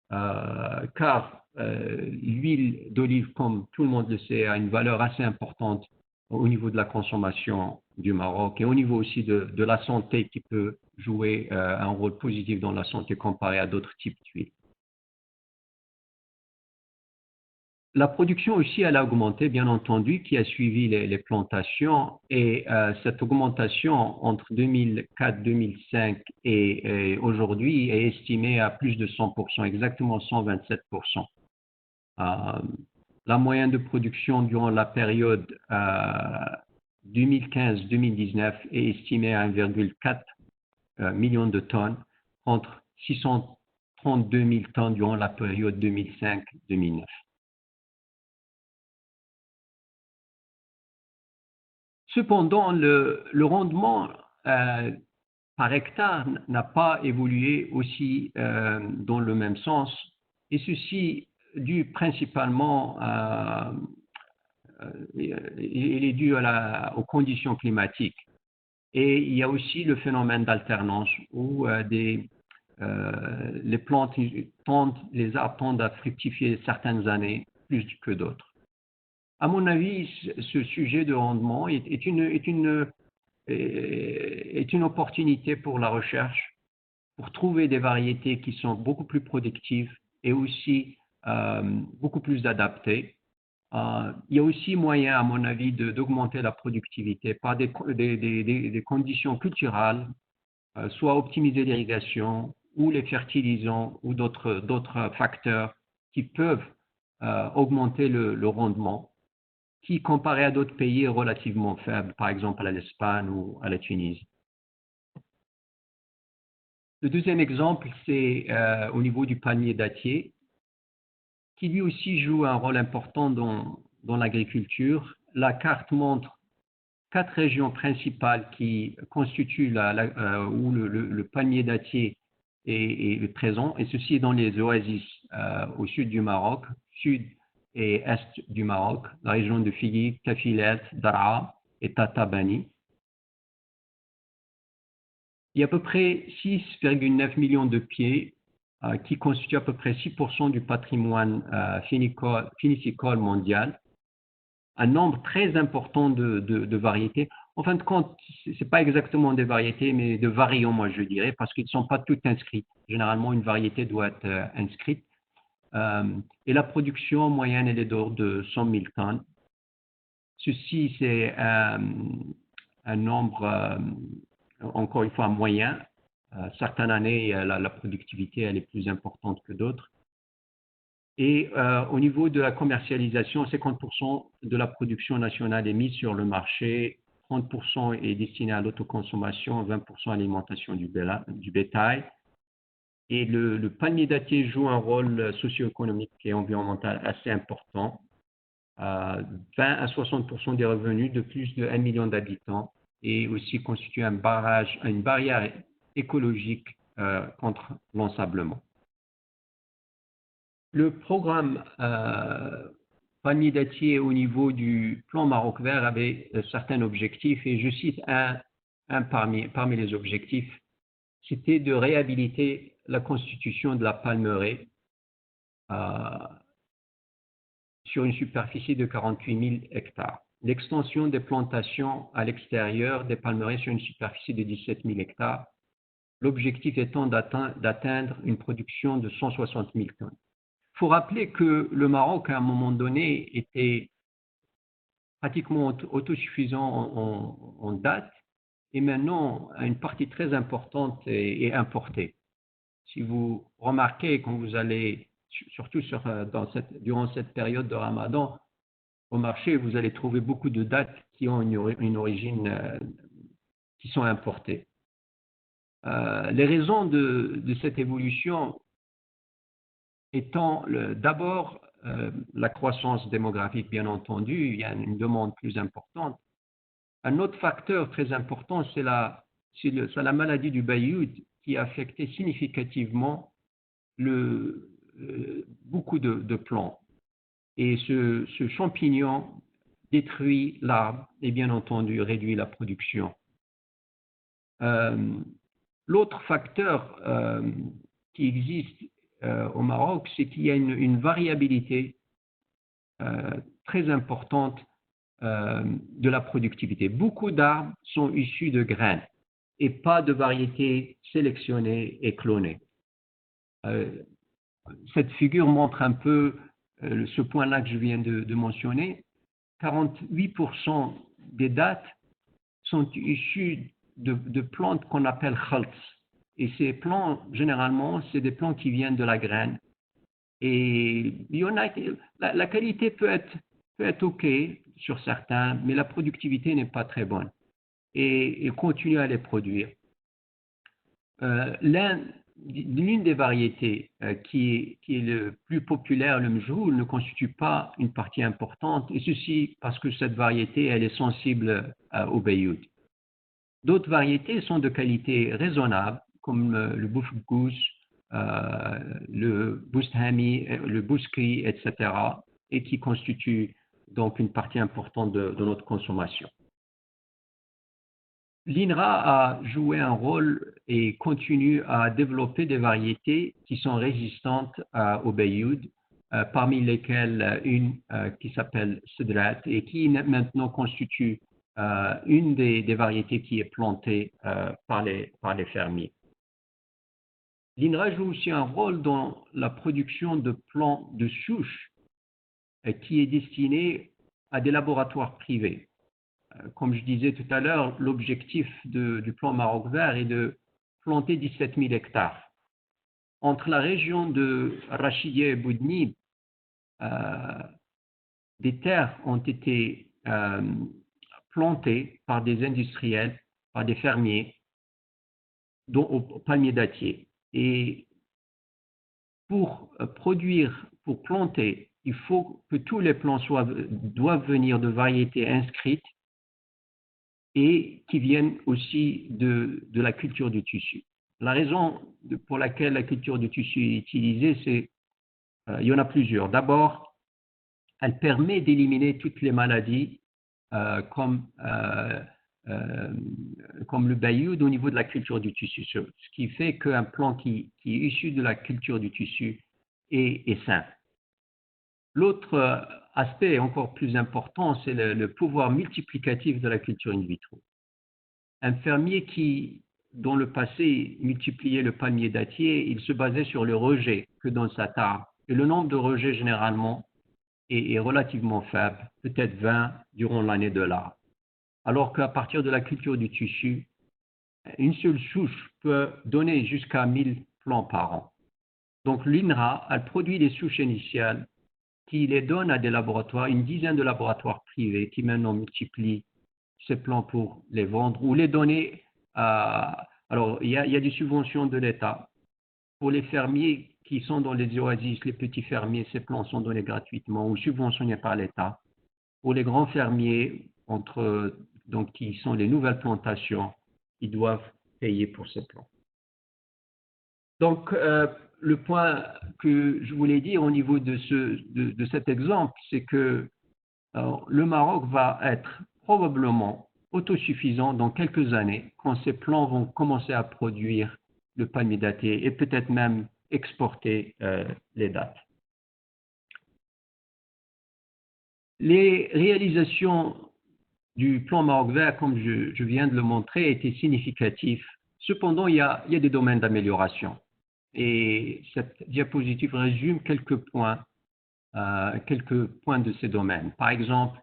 C: car l'huile d'olive, comme tout le monde le sait, a une valeur assez importante au niveau de la consommation du Maroc et au niveau aussi de la santé qui peut jouer un rôle positif dans la santé comparé à d'autres types d'huile. La production aussi, elle a augmenté, bien entendu, qui a suivi les plantations et cette augmentation entre 2004, 2005 et aujourd'hui est estimée à plus de 100%, exactement 127%. La moyenne de production durant la période 2015-2019 est estimé à 1,4 million de tonnes, contre 632 000 tonnes durant la période 2005-2009. Cependant, le rendement par hectare n'a pas évolué aussi dans le même sens, et ceci dû principalement il est dû aux conditions climatiques. Et il y a aussi le phénomène d'alternance où les arbres tendent à fructifier certaines années plus que d'autres. À mon avis, ce sujet de rendement est une opportunité pour la recherche, pour trouver des variétés qui sont beaucoup plus productives et aussi beaucoup plus adaptées. Il y a aussi moyen, à mon avis, d'augmenter la productivité par des conditions culturelles, soit optimiser l'irrigation ou les fertilisants ou d'autres facteurs qui peuvent augmenter le rendement, qui, comparé à d'autres pays, est relativement faible, par exemple à l'Espagne ou à la Tunisie. Le deuxième exemple, c'est au niveau du palmier dattier, qui lui aussi joue un rôle important dans l'agriculture. La carte montre 4 régions principales qui constituent où le palmier dattier est présent, et ceci est dans les oasis au sud du Maroc, sud et est du Maroc, la région de Figuig, Kafilet, Daraa et Tata Bani. Il y a à peu près 6,9 millions de pieds qui constituent à peu près 6% du patrimoine finicicole mondial. Un nombre très important de variétés. En fin de compte, ce n'est pas exactement des variétés, mais de variants, moi je dirais, parce qu'ils ne sont pas toutes inscrites. Généralement, une variété doit être inscrite. Et la production moyenne, elle est d'ordre de 100 000 tonnes. Ceci, c'est un nombre, encore une fois, moyen. Certaines années, la productivité elle est plus importante que d'autres. Et au niveau de la commercialisation, 50% de la production nationale est mise sur le marché, 30% est destiné à l'autoconsommation, 20% à l'alimentation du bétail. Et le palmier dattier joue un rôle socio-économique et environnemental assez important. 20 à 60% des revenus de plus de 1 million d'habitants, et aussi constitue une barrière écologique contre l'ensablement. Le programme palmier dattier au niveau du plan Maroc vert avait certains objectifs, et je cite un parmi les objectifs, c'était de réhabiliter la constitution de la palmeraie sur une superficie de 48 000 hectares. L'extension des plantations à l'extérieur des palmeraies sur une superficie de 17 000 hectares, l'objectif étant d'atteindre une production de 160 000 tonnes. Il faut rappeler que le Maroc, à un moment donné, était pratiquement autosuffisant en dattes, et maintenant, une partie très importante est importée. Si vous remarquez, quand vous allez, surtout durant cette période de Ramadan, au marché, vous allez trouver beaucoup de dattes qui ont une origine, qui sont importées. Les raisons de cette évolution étant d'abord la croissance démographique, bien entendu, il y a une demande plus importante. Un autre facteur très important, c'est la maladie du Bayoud qui a affecté significativement beaucoup de plants. Et ce champignon détruit l'arbre et bien entendu réduit la production. L'autre facteur qui existe au Maroc, c'est qu'il y a une variabilité très importante de la productivité. Beaucoup d'arbres sont issus de graines et pas de variétés sélectionnées et clonées. Cette figure montre un peu ce point-là que je viens de mentionner. 48% des dattes sont issues de plantes qu'on appelle khalts. Et ces plants, généralement, c'est des plants qui viennent de la graine. Et la qualité peut être peut être OK sur certains, mais la productivité n'est pas très bonne. Et continue à les produire. L'une des variétés qui est le plus populaire, le mjhoul, ne constitue pas une partie importante, et ceci parce que cette variété, elle est sensible au bayoud. D'autres variétés sont de qualité raisonnable, comme le boufgous, le bousthami, le bouskri, etc., et qui constituent donc une partie importante de notre consommation. L'INRA a joué un rôle et continue à développer des variétés qui sont résistantes au bayoud, parmi lesquelles une qui s'appelle Sidrat et qui maintenant constitue une des variétés qui est plantée par les fermiers. L'INRA joue aussi un rôle dans la production de plants de souches qui est destiné à des laboratoires privés. Comme je disais tout à l'heure, l'objectif du plan Maroc vert est de planter 17 000 hectares. Entre la région de Rachidia et Boudnib, des terres ont été plantées par des industriels, par des fermiers, dont au palmier dattier. Et pour planter, il faut que tous les plants doivent venir de variétés inscrites et qui viennent aussi de la culture du tissu. La raison pour laquelle la culture du tissu est utilisée, il y en a plusieurs. D'abord, elle permet d'éliminer toutes les maladies comme le bayoud au niveau de la culture du tissu, ce qui fait qu'un plant qui est issu de la culture du tissu est sain. L'autre aspect encore plus important, c'est le pouvoir multiplicatif de la culture in vitro. Un fermier qui, dans le passé, multipliait le palmier dattier, il se basait sur le rejet que donne sa tare. Et le nombre de rejets, généralement, est relativement faible, peut-être 20 durant l'année de l'arbre. Alors qu'à partir de la culture du tissu, une seule souche peut donner jusqu'à 1000 plants par an. Donc l'INRA, elle produit des souches initiales qui les donne à des laboratoires, une dizaine de laboratoires privés qui maintenant multiplient ces plants pour les vendre ou les donner à... Alors, il y a des subventions de l'État. Pour les fermiers qui sont dans les oasis, les petits fermiers, ces plants sont donnés gratuitement ou subventionnés par l'État. Pour les grands fermiers, donc qui sont les nouvelles plantations, ils doivent payer pour ces plants. Donc, le point que je voulais dire au niveau de cet exemple, c'est que le Maroc va être probablement autosuffisant dans quelques années quand ces plants vont commencer à produire le palmier datté et peut-être même exporter les dattes. Les réalisations du plan Maroc vert, comme je viens de le montrer, étaient significatives. Cependant, il y a des domaines d'amélioration. Et cette diapositive résume quelques points de ces domaines. Par exemple,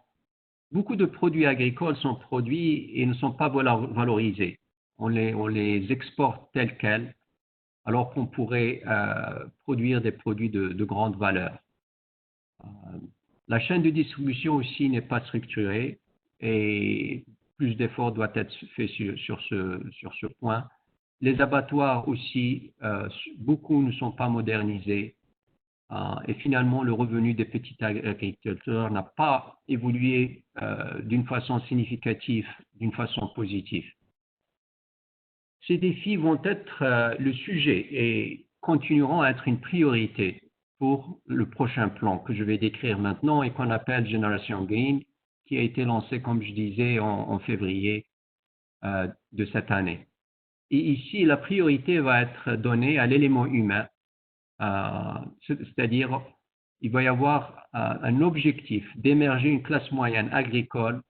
C: beaucoup de produits agricoles sont produits et ne sont pas valorisés. On les exporte tels quels, alors qu'on pourrait produire des produits de grande valeur. La chaîne de distribution aussi n'est pas structurée et plus d'efforts doivent être faits sur ce point. Les abattoirs aussi, beaucoup ne sont pas modernisés. Et finalement, le revenu des petits agriculteurs n'a pas évolué d'une façon significative, d'une façon positive. Ces défis vont être le sujet et continueront à être une priorité pour le prochain plan que je vais décrire maintenant et qu'on appelle Generation Green, qui a été lancé, comme je disais, en février de cette année. Et ici, la priorité va être donnée à l'élément humain, c'est-à-dire il va y avoir un objectif d'émerger une classe moyenne agricole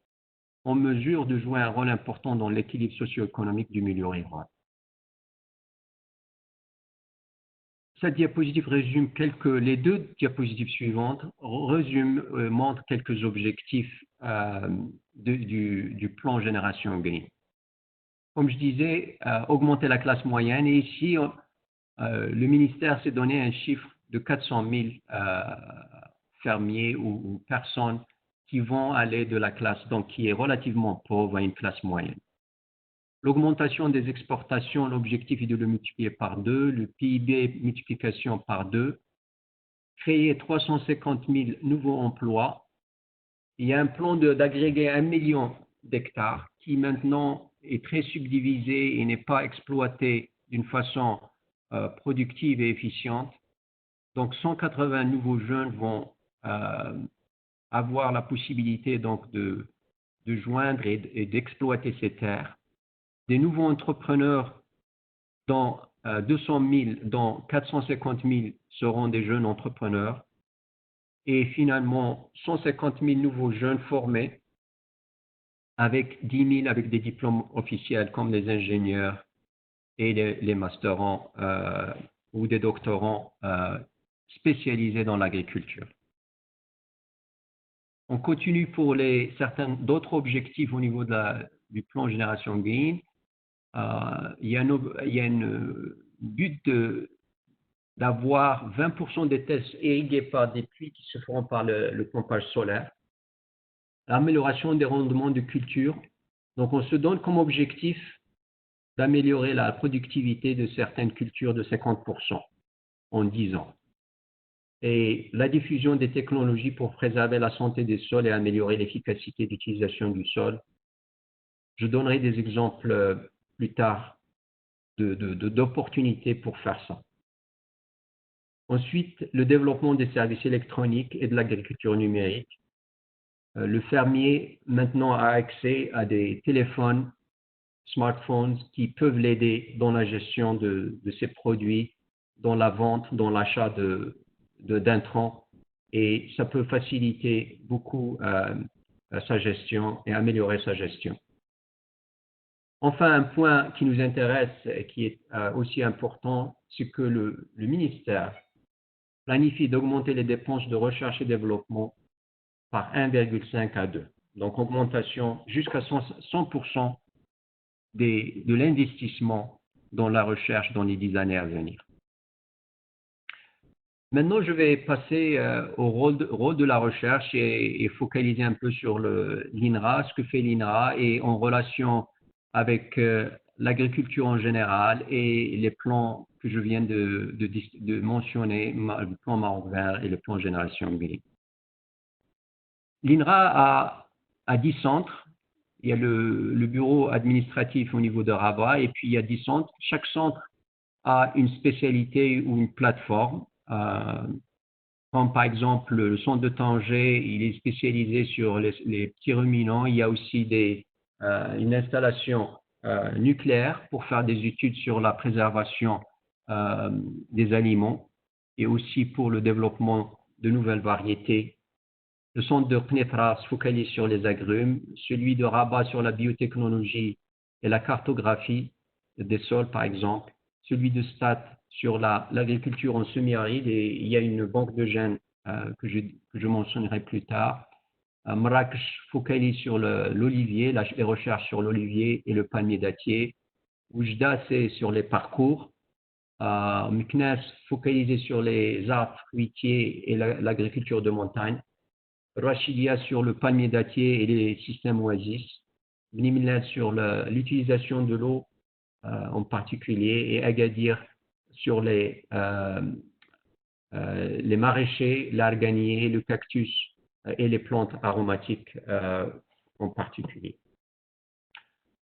C: en mesure de jouer un rôle important dans l'équilibre socio-économique du milieu rural. Cette diapositive résume les deux diapositives suivantes montrent quelques objectifs du plan Génération Green. Comme je disais, augmenter la classe moyenne. Et ici, le ministère s'est donné un chiffre de 400 000 fermiers ou personnes qui vont aller de la classe, donc qui est relativement pauvre, à une classe moyenne. L'augmentation des exportations, l'objectif est de le multiplier par 2, le PIB multiplication par 2, créer 350 000 nouveaux emplois. Il y a un plan d'agréger 1 million d'hectares qui maintenant est très subdivisé et n'est pas exploité d'une façon productive et efficiente. Donc 180 nouveaux jeunes vont avoir la possibilité donc de joindre et d'exploiter ces terres. Des nouveaux entrepreneurs, dont 200 000, dont 450 000 seront des jeunes entrepreneurs. Et finalement, 150 000 nouveaux jeunes formés avec 10 000 avec des diplômes officiels comme les ingénieurs et les masterants ou des doctorants spécialisés dans l'agriculture. On continue pour certains d'autres objectifs au niveau du plan Génération Green. Il y a un but d'avoir 20% des terres irriguées par des pluies qui se feront par le pompage solaire. L'amélioration des rendements de culture. Donc, on se donne comme objectif d'améliorer la productivité de certaines cultures de 50% en 10 ans. Et la diffusion des technologies pour préserver la santé des sols et améliorer l'efficacité d'utilisation du sol. Je donnerai des exemples plus tard d'opportunités pour faire ça. Ensuite, le développement des services électroniques et de l'agriculture numérique. Le fermier maintenant a accès à des téléphones, smartphones qui peuvent l'aider dans la gestion de ses produits, dans la vente, dans l'achat d'intrants, et ça peut faciliter beaucoup sa gestion et améliorer sa gestion. Enfin, un point qui nous intéresse et qui est aussi important, c'est que le ministère planifie d'augmenter les dépenses de recherche et développement par 1,5 à 2. Donc, augmentation jusqu'à 100% de l'investissement dans la recherche dans les 10 années à venir. Maintenant, je vais passer au rôle de la recherche et focaliser un peu sur l'INRA, ce que fait l'INRA et en relation avec l'agriculture en général et les plans que je viens de mentionner, le plan Maroc Vert et le plan Génération Green. L'INRA a 10 centres. Il y a le bureau administratif au niveau de Rabat et puis il y a 10 centres. Chaque centre a une spécialité ou une plateforme. Comme par exemple le centre de Tanger, il est spécialisé sur les petits ruminants. Il y a aussi une installation nucléaire pour faire des études sur la préservation des aliments et aussi pour le développement de nouvelles variétés. Le centre de Knetra se focalise sur les agrumes, celui de Rabat sur la biotechnologie et la cartographie des sols par exemple, celui de Stade sur l'agriculture en semi-aride et il y a une banque de gènes que je mentionnerai plus tard. Marrakech focalise sur l'olivier, les recherches sur l'olivier et le palmier dattier. Oujda, c'est sur les parcours. Meknès focalisé sur les arbres fruitiers et l'agriculture de montagne. Rachidia sur le palmier dattier et les systèmes oasis. Bni Melled sur l'utilisation de l'eau en particulier et Agadir sur les maraîchers, l'arganier, le cactus et les plantes aromatiques en particulier.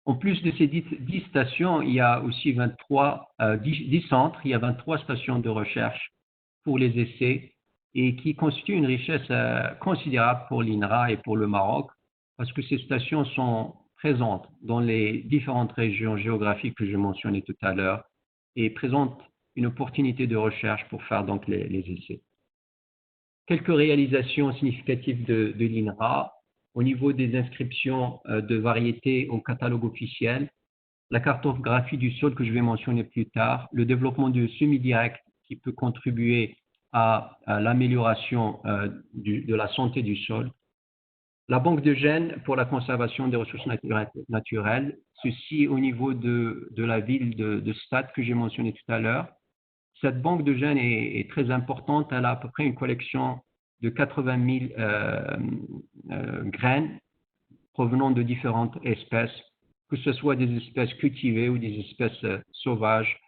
C: En plus de ces 10 stations, il y a aussi 10 centres, il y a 23 stations de recherche pour les essais et qui constituent une richesse considérable pour l'INRA et pour le Maroc parce que ces stations sont présentes dans les différentes régions géographiques que je mentionnais tout à l'heure et présentent une opportunité de recherche pour faire donc les essais. Quelques réalisations significatives de l'INRA au niveau des inscriptions de variétés au catalogue officiel, la cartographie du sol que je vais mentionner plus tard, le développement du semi-direct qui peut contribuer à l'amélioration de la santé du sol, la banque de gènes pour la conservation des ressources naturelles, ceci au niveau de la ville de Stade que j'ai mentionné tout à l'heure. Cette banque de gènes est très importante, elle a à peu près une collection de 80 000 graines provenant de différentes espèces, que ce soit des espèces cultivées ou des espèces sauvages,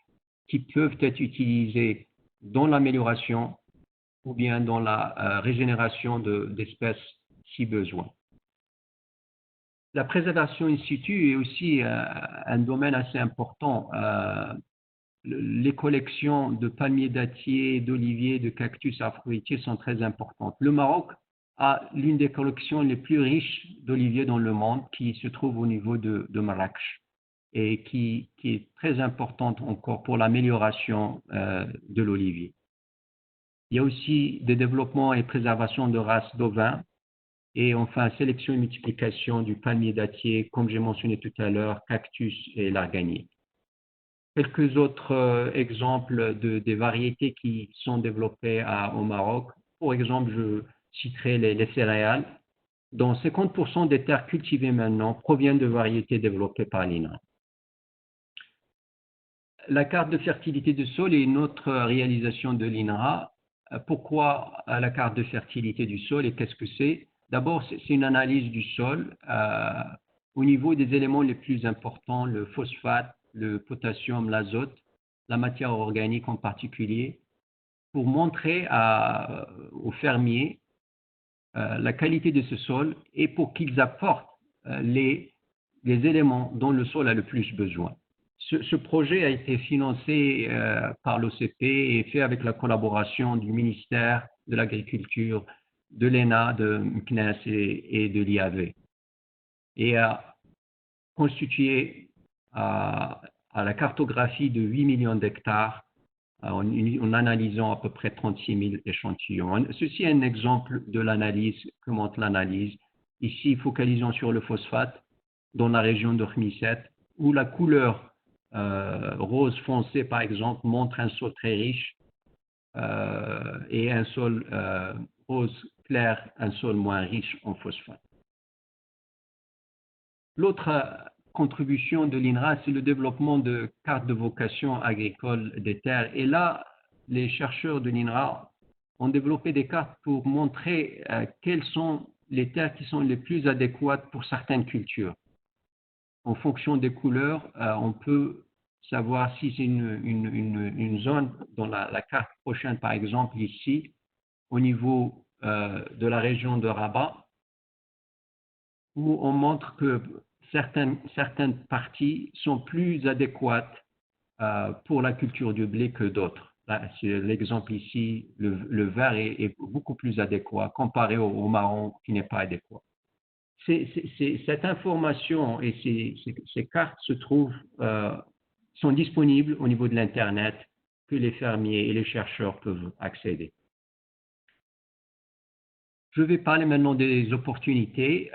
C: qui peuvent être utilisées dans l'amélioration ou bien dans la régénération d'espèces si besoin. La préservation in situ est aussi un domaine assez important. Les collections de palmiers dattiers, d'oliviers, de cactus afro-fruitiers sont très importantes. Le Maroc a l'une des collections les plus riches d'oliviers dans le monde qui se trouve au niveau de Marrakech et qui est très importante encore pour l'amélioration de l'olivier. Il y a aussi des développements et préservation de races d'ovins et enfin sélection et multiplication du palmier dattier, comme j'ai mentionné tout à l'heure, cactus et l'arganier. Quelques autres exemples des variétés qui sont développées au Maroc. Pour exemple, je citerai les céréales, dont 50% des terres cultivées maintenant proviennent de variétés développées par l'INRA. La carte de fertilité du sol est une autre réalisation de l'INRA. Pourquoi la carte de fertilité du sol et qu'est-ce que c'est? D'abord, c'est une analyse du sol au niveau des éléments les plus importants, le phosphate, le potassium, l'azote, la matière organique en particulier, pour montrer aux fermiers la qualité de ce sol et pour qu'ils apportent les éléments dont le sol a le plus besoin. Ce projet a été financé par l'OCP et fait avec la collaboration du ministère de l'Agriculture, de l'ENA, de CNES et de l'IAV, et a constitué à la cartographie de 8 millions d'hectares en analysant à peu près 36 000 échantillons. Ceci est un exemple de l'analyse, que montre l'analyse. Ici, focalisons sur le phosphate dans la région de Khmisset, où la couleur rose foncé, par exemple, montre un sol très riche et un sol rose clair, un sol moins riche en phosphate. L'autre contribution de l'INRA, c'est le développement de cartes de vocation agricole des terres. Et là, les chercheurs de l'INRA ont développé des cartes pour montrer quelles sont les terres qui sont les plus adéquates pour certaines cultures. En fonction des couleurs, on peut savoir si c'est une zone dans la carte prochaine, par exemple ici, au niveau de la région de Rabat, où on montre que certaines parties sont plus adéquates pour la culture du blé que d'autres. L'exemple ici, le vert est beaucoup plus adéquat comparé au marron qui n'est pas adéquat. Cette information et ces cartes sont disponibles au niveau de l'Internet que les fermiers et les chercheurs peuvent accéder. Je vais parler maintenant des opportunités,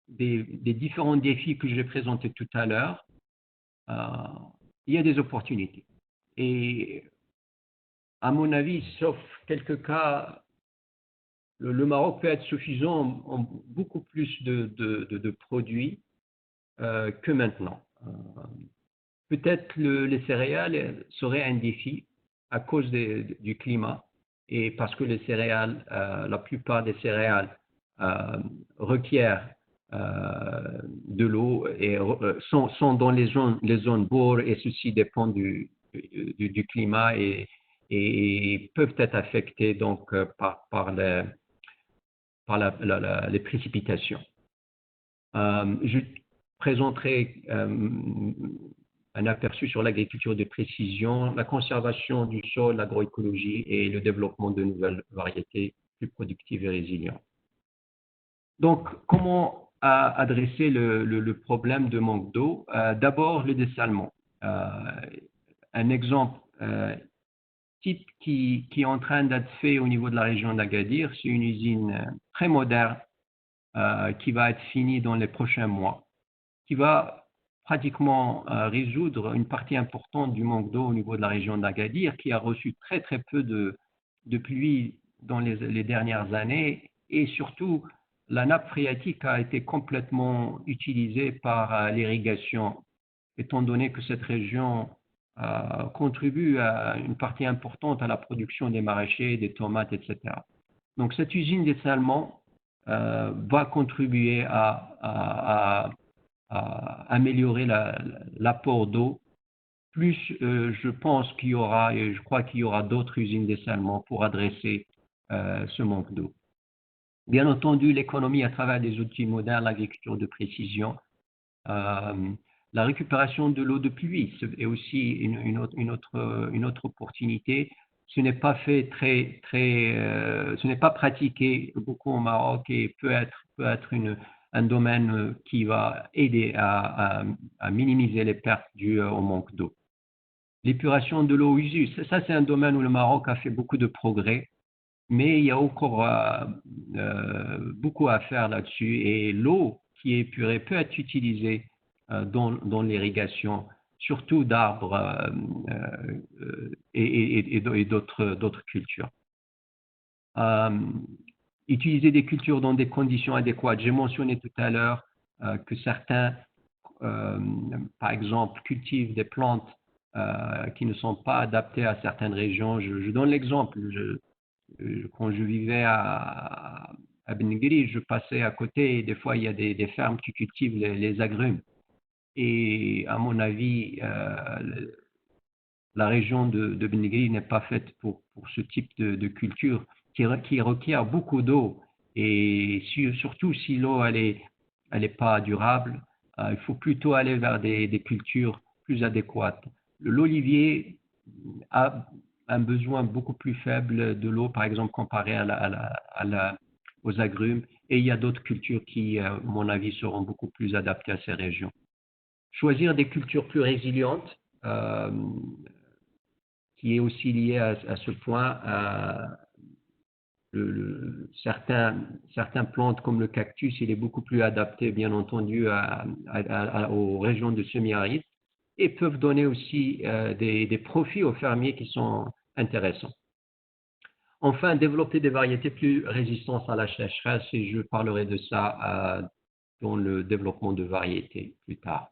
C: des différents défis que j'ai présentés tout à l'heure. Il y a des opportunités. Et à mon avis, sauf quelques cas, le Maroc peut être suffisant en beaucoup plus de produits que maintenant. Peut-être les céréales seraient un défi à cause du climat et parce que les céréales, la plupart des céréales requièrent de l'eau et sont dans les zones bourres et ceci dépend du climat et peuvent être affectés donc par les précipitations. Je présenterai un aperçu sur l'agriculture de précision, la conservation du sol, l'agroécologie et le développement de nouvelles variétés plus productives et résilientes. Donc, comment adresser le problème de manque d'eau? D'abord, le dessalement. Un exemple type qui est en train d'être fait au niveau de la région d'Agadir, c'est une usine très moderne qui va être finie dans les prochains mois, qui va pratiquement résoudre une partie importante du manque d'eau au niveau de la région d'Agadir, qui a reçu très très peu de pluie dans les dernières années, et surtout la nappe phréatique a été complètement utilisée par l'irrigation, étant donné que cette région contribue à une partie importante à la production des maraîchers, des tomates, etc. Donc, cette usine de dessalement va contribuer à améliorer l'apport d'eau. Plus, je pense qu'il y aura, et je crois qu'il y aura d'autres usines de dessalement pour adresser ce manque d'eau. Bien entendu, l'économie à travers des outils modernes, l'agriculture de précision, la récupération de l'eau de pluie est aussi une autre opportunité. Ce n'est pas fait ce n'est pas pratiqué beaucoup au Maroc et peut être un domaine qui va aider à minimiser les pertes dues au manque d'eau. L'épuration de l'eau usée, ça c'est un domaine où le Maroc a fait beaucoup de progrès. Mais il y a encore beaucoup à faire là-dessus et l'eau qui est épurée peut être utilisée dans l'irrigation, surtout d'arbres et d'autres cultures. Utiliser des cultures dans des conditions adéquates. J'ai mentionné tout à l'heure que certains, par exemple, cultivent des plantes qui ne sont pas adaptées à certaines régions. Je donne l'exemple. Quand je vivais à Benguiri, je passais à côté et des fois il y a des fermes qui cultivent les agrumes. Et à mon avis, la région de Benguiri n'est pas faite pour ce type de culture qui requiert beaucoup d'eau. Et surtout si l'eau elle est pas durable, il faut plutôt aller vers des cultures plus adéquates. L'olivier a un besoin beaucoup plus faible de l'eau, par exemple, comparé aux agrumes. Et il y a d'autres cultures qui, à mon avis, seront beaucoup plus adaptées à ces régions. Choisir des cultures plus résilientes, qui est aussi lié à ce point. Certaines plantes comme le cactus, il est beaucoup plus adapté, bien entendu, aux régions de semi-arides et peuvent donner aussi des profits aux fermiers qui sont intéressants. Enfin, développer des variétés plus résistantes à la sécheresse, et je parlerai de ça dans le développement de variétés plus tard.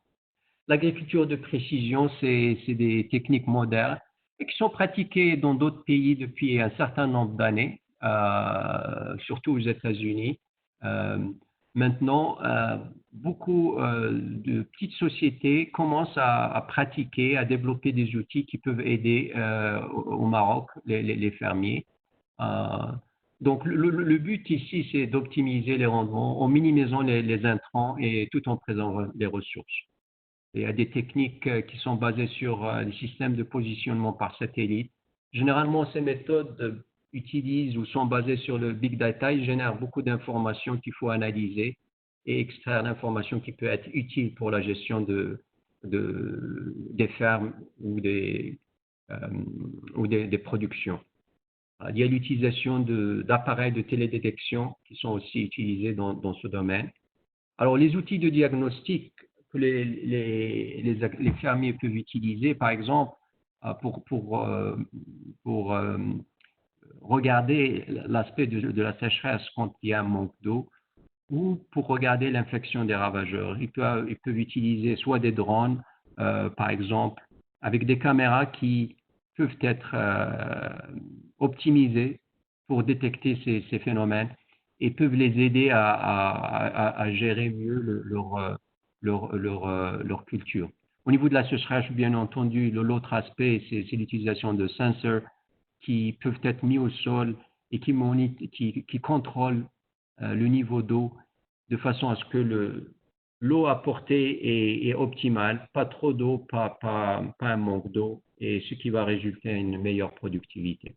C: L'agriculture de précision, c'est des techniques modernes et qui sont pratiquées dans d'autres pays depuis un certain nombre d'années, surtout aux États-Unis. Maintenant, beaucoup de petites sociétés commencent à pratiquer, à développer des outils qui peuvent aider au Maroc, les fermiers. Donc, le but ici, c'est d'optimiser les rendements en minimisant les intrants et tout en préservant les ressources. Il y a des techniques qui sont basées sur des systèmes de positionnement par satellite. Généralement, ces méthodes utilisent ou sont basées sur le big data. Ils génèrent beaucoup d'informations qu'il faut analyser et extraire l'information qui peut être utile pour la gestion des fermes ou des productions. Il y a l'utilisation d'appareils de télédétection qui sont aussi utilisés dans ce domaine. Alors, les outils de diagnostic que les fermiers peuvent utiliser, par exemple, pour regarder l'aspect de la sécheresse quand il y a un manque d'eau ou pour regarder l'infection des ravageurs. Ils peuvent utiliser soit des drones, par exemple, avec des caméras qui peuvent être optimisées pour détecter ces phénomènes et peuvent les aider à gérer mieux leur culture. Au niveau de la sécheresse, bien entendu, l'autre aspect, c'est l'utilisation de sensors qui peuvent être mis au sol et qui contrôlent le niveau d'eau de façon à ce que l'eau apportée est optimale, pas trop d'eau, pas un manque d'eau, et ce qui va résulter à une meilleure productivité.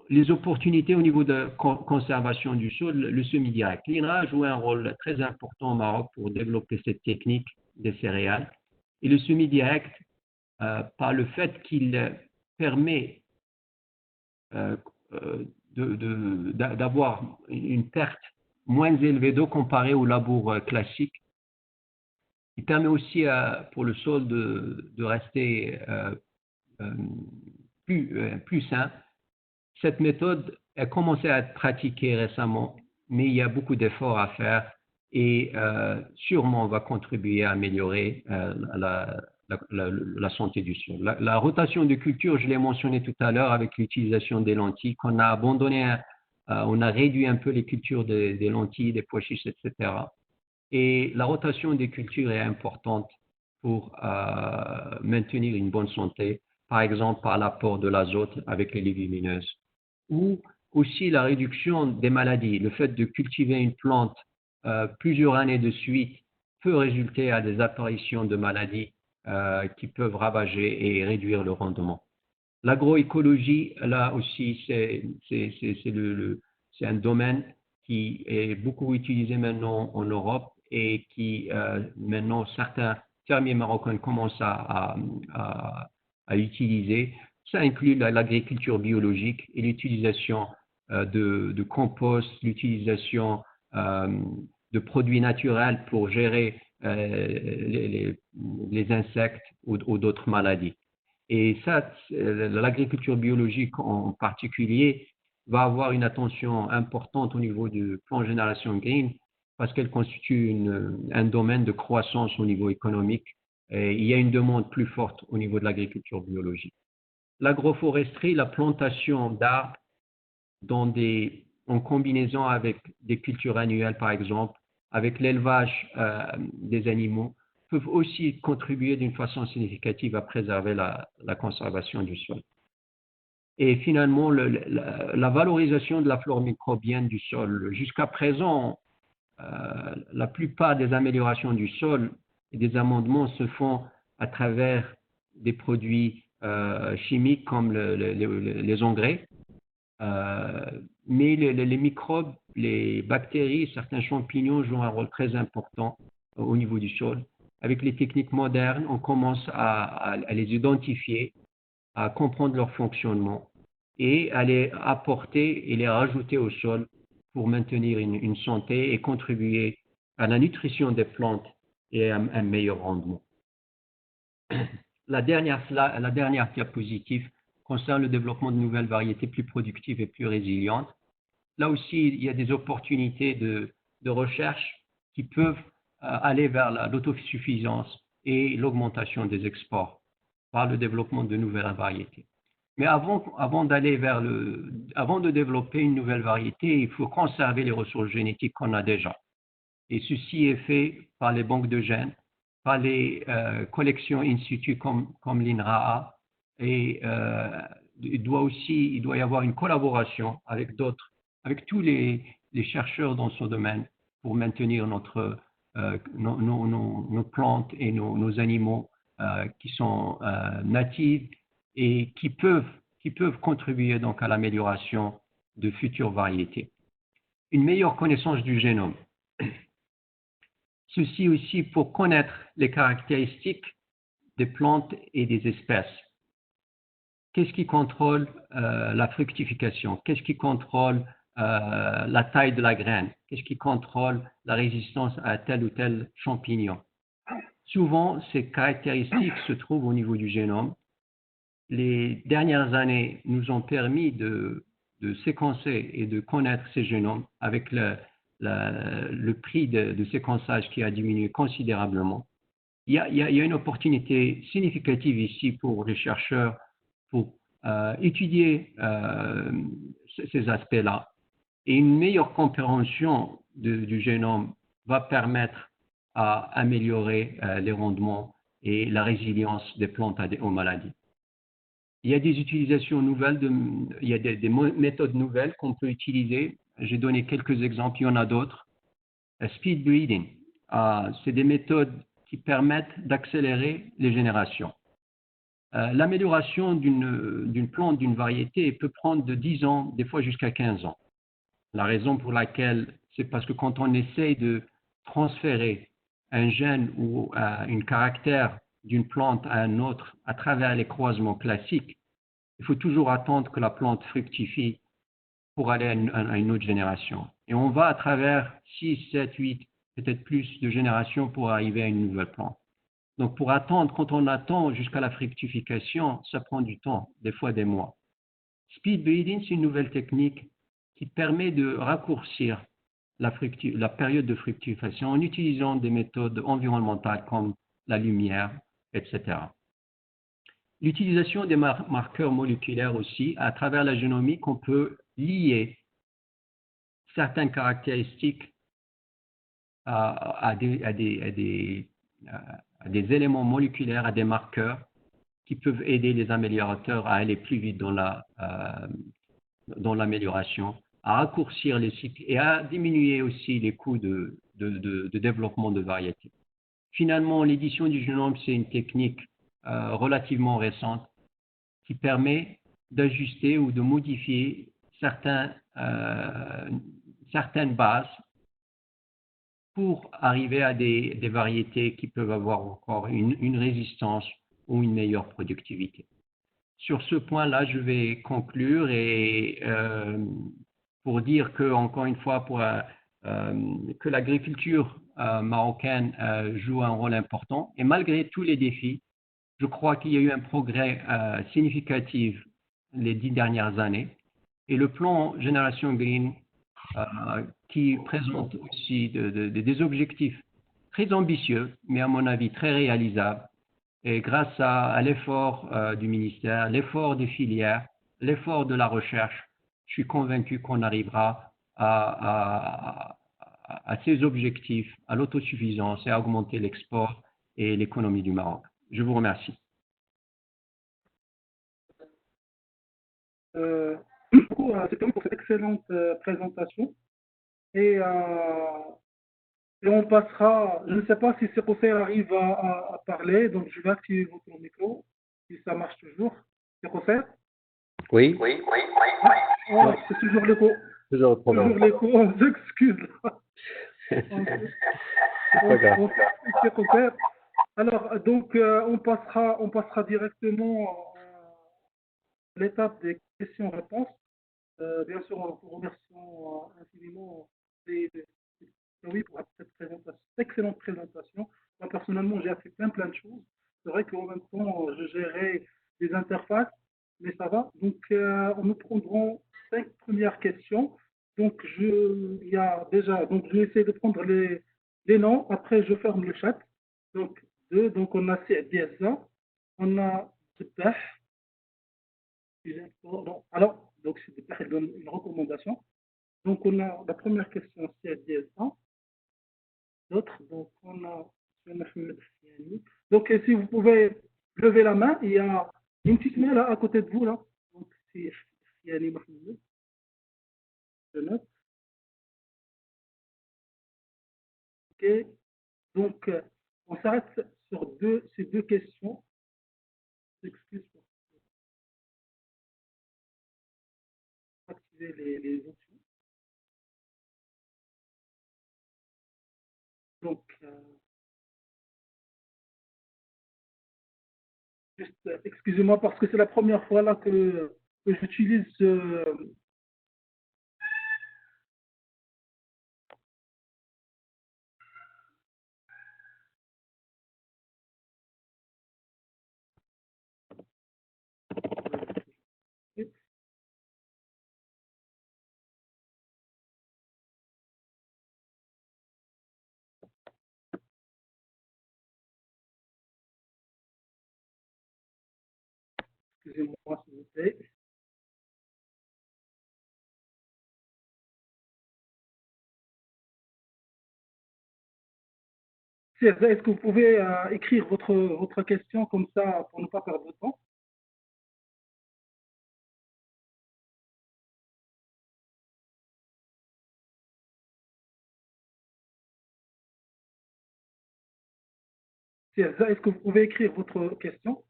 C: Les opportunités au niveau de conservation du sol, le semi-direct. L'INRA a joué un rôle très important au Maroc pour développer cette technique des céréales. Et le semi-direct, par le fait qu'il permet d'avoir une perte moins élevée d'eau comparée au labour classique, il permet aussi pour le sol de rester plus sain. Cette méthode a commencé à être pratiquée récemment, mais il y a beaucoup d'efforts à faire et sûrement va contribuer à améliorer la santé du sol. La rotation de culture, je l'ai mentionné tout à l'heure avec l'utilisation des lentilles, qu'on a abandonné, on a réduit un peu les cultures des lentilles, des pois chiches, etc. Et la rotation des cultures est importante pour maintenir une bonne santé, par exemple par l'apport de l'azote avec les légumineuses, ou aussi la réduction des maladies. Le fait de cultiver une plante plusieurs années de suite peut résulter à des apparitions de maladies qui peuvent ravager et réduire le rendement. L'agroécologie, là aussi, c'est un domaine qui est beaucoup utilisé maintenant en Europe et qui maintenant certains fermiers marocains commencent à utiliser. Ça inclut l'agriculture biologique et l'utilisation de compost, l'utilisation de produits naturels pour gérer les insectes ou d'autres maladies. Et ça, l'agriculture biologique en particulier va avoir une attention importante au niveau du plan Génération Green parce qu'elle constitue un domaine de croissance au niveau économique. Et il y a une demande plus forte au niveau de l'agriculture biologique. L'agroforesterie, la plantation d'arbres en combinaison avec des cultures annuelles, par exemple, avec l'élevage des animaux, peuvent aussi contribuer d'une façon significative à préserver la conservation du sol. Et finalement, la valorisation de la flore microbienne du sol. Jusqu'à présent, la plupart des améliorations du sol et des amendements se font à travers des produits chimiques comme les engrais. Mais les microbes, les bactéries, certains champignons jouent un rôle très important au niveau du sol. Avec les techniques modernes, on commence à les identifier, à comprendre leur fonctionnement et à les apporter et les rajouter au sol pour maintenir une santé et contribuer à la nutrition des plantes et à un meilleur rendement. La dernière diapositive concerne le développement de nouvelles variétés plus productives et plus résilientes. Là aussi, il y a des opportunités de recherche qui peuvent aller vers l'autosuffisance et l'augmentation des exports par le développement de nouvelles variétés. Mais avant de développer une nouvelle variété, il faut conserver les ressources génétiques qu'on a déjà. Et ceci est fait par les banques de gènes, par les collections in situ comme l'INRAA. Et il doit y avoir une collaboration avec tous les chercheurs dans ce domaine pour maintenir nos plantes et nos animaux qui sont natifs et qui peuvent contribuer donc à l'amélioration de futures variétés. Une meilleure connaissance du génome. Ceci aussi pour connaître les caractéristiques des plantes et des espèces. Qu'est-ce qui contrôle la fructification? Qu'est-ce qui contrôle la taille de la graine? Qu'est-ce qui contrôle la résistance à tel ou tel champignon? Souvent, ces caractéristiques se trouvent au niveau du génome. Les dernières années nous ont permis de séquencer et de connaître ces génomes avec le prix de séquençage qui a diminué considérablement. Il y a une opportunité significative ici pour les chercheurs pour étudier ces aspects-là. Et une meilleure compréhension du génome va permettre à améliorer les rendements et la résilience des plantes aux maladies. Il y a des utilisations nouvelles, il y a des méthodes nouvelles qu'on peut utiliser. J'ai donné quelques exemples, il y en a d'autres. Speed breeding, c'est des méthodes qui permettent d'accélérer les générations. L'amélioration d'une plante, d'une variété peut prendre de 10 ans, des fois jusqu'à 15 ans. La raison pour laquelle, c'est parce que quand on essaye de transférer un gène ou un caractère d'une plante à un autre à travers les croisements classiques, il faut toujours attendre que la plante fructifie pour aller à une autre génération. Et on va à travers 6, 7, 8, peut-être plus de générations pour arriver à une nouvelle plante. Donc, pour attendre, quand on attend jusqu'à la fructification, ça prend du temps, des fois des mois. Speed breeding, c'est une nouvelle technique qui permet de raccourcir la période de fructification en utilisant des méthodes environnementales comme la lumière etc. L'utilisation des marqueurs moléculaires aussi, à travers la génomique, on peut lier certaines caractéristiques à des éléments moléculaires, à des marqueurs qui peuvent aider les améliorateurs à aller plus vite dans l'amélioration, à raccourcir les cycles et à diminuer aussi les coûts de développement de variétés. Finalement, l'édition du génome, c'est une technique relativement récente qui permet d'ajuster ou de modifier certaines bases pour arriver à des variétés qui peuvent avoir encore une résistance ou une meilleure productivité. Sur ce point-là, je vais conclure et pour dire que, encore une fois, que l'agriculture marocaine joue un rôle important et malgré tous les défis, je crois qu'il y a eu un progrès significatif les 10 dernières années et le plan Génération Green qui présente aussi des objectifs très ambitieux, mais à mon avis très réalisables. Et grâce à l'effort du ministère, l'effort des filières, l'effort de la recherche, je suis convaincu qu'on arrivera à ces objectifs, à l'autosuffisance et à augmenter l'export et l'économie du Maroc. Je vous remercie.
A: C'est pour cette excellente présentation. Et on passera, je ne sais pas si Sékoufer arrive à parler, donc je vais activer votre micro, si ça marche toujours. Sékoufer?
D: Oui.
A: C'est toujours l'écho.
D: Toujours
A: l'écho, on s'excuse.
D: C'est pas grave.
A: Sékoufer. Alors, donc, on passera directement à l'étape des questions-réponses. Bien sûr, en vous remerciant infiniment oui, pour cette excellente présentation. Moi, personnellement, j'ai fait plein de choses. C'est vrai qu'en même temps, je gérais des interfaces, mais ça va. Donc, nous prendrons 5 premières questions. Donc, je vais essayer de prendre les noms. Après, je ferme le chat. Donc, donc on a Diazza, on a Sebah. Alors, donc, Sebah, elle donne une recommandation. Donc, on a la première question, c'est Diazza. D'autres, donc on a Mohamed Fiani. Donc si vous pouvez lever la main, il y a une petite main là à côté de vous là. Donc c'est Fiani Mohamed. Je note. Ok. Donc on s'arrête sur ces deux questions. Excuse pour activer les options. Donc juste excusez-moi parce que c'est la première fois là que j'utilise excusez-moi s'il vous plaît. Est-ce que vous pouvez écrire votre question comme ça pour ne pas perdre de temps? Est-ce que vous pouvez écrire votre question?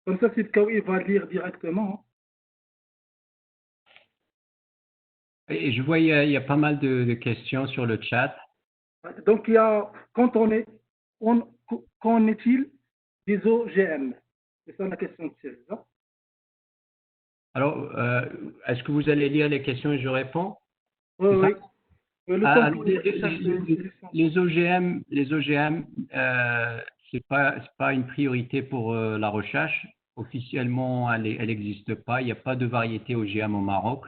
A: Comme ça, Sidkaoui va lire directement.
C: Et je vois il y a pas mal de questions sur le chat.
A: Donc, il y a, qu'en est-il des OGM? C'est ça la question de César.
C: Alors, est-ce que vous allez lire les questions et je réponds?
A: Oui.
C: Les OGM, c'est pas une priorité pour la recherche. Officiellement, elle n'existe pas. Il n'y a pas de variété OGM au Maroc.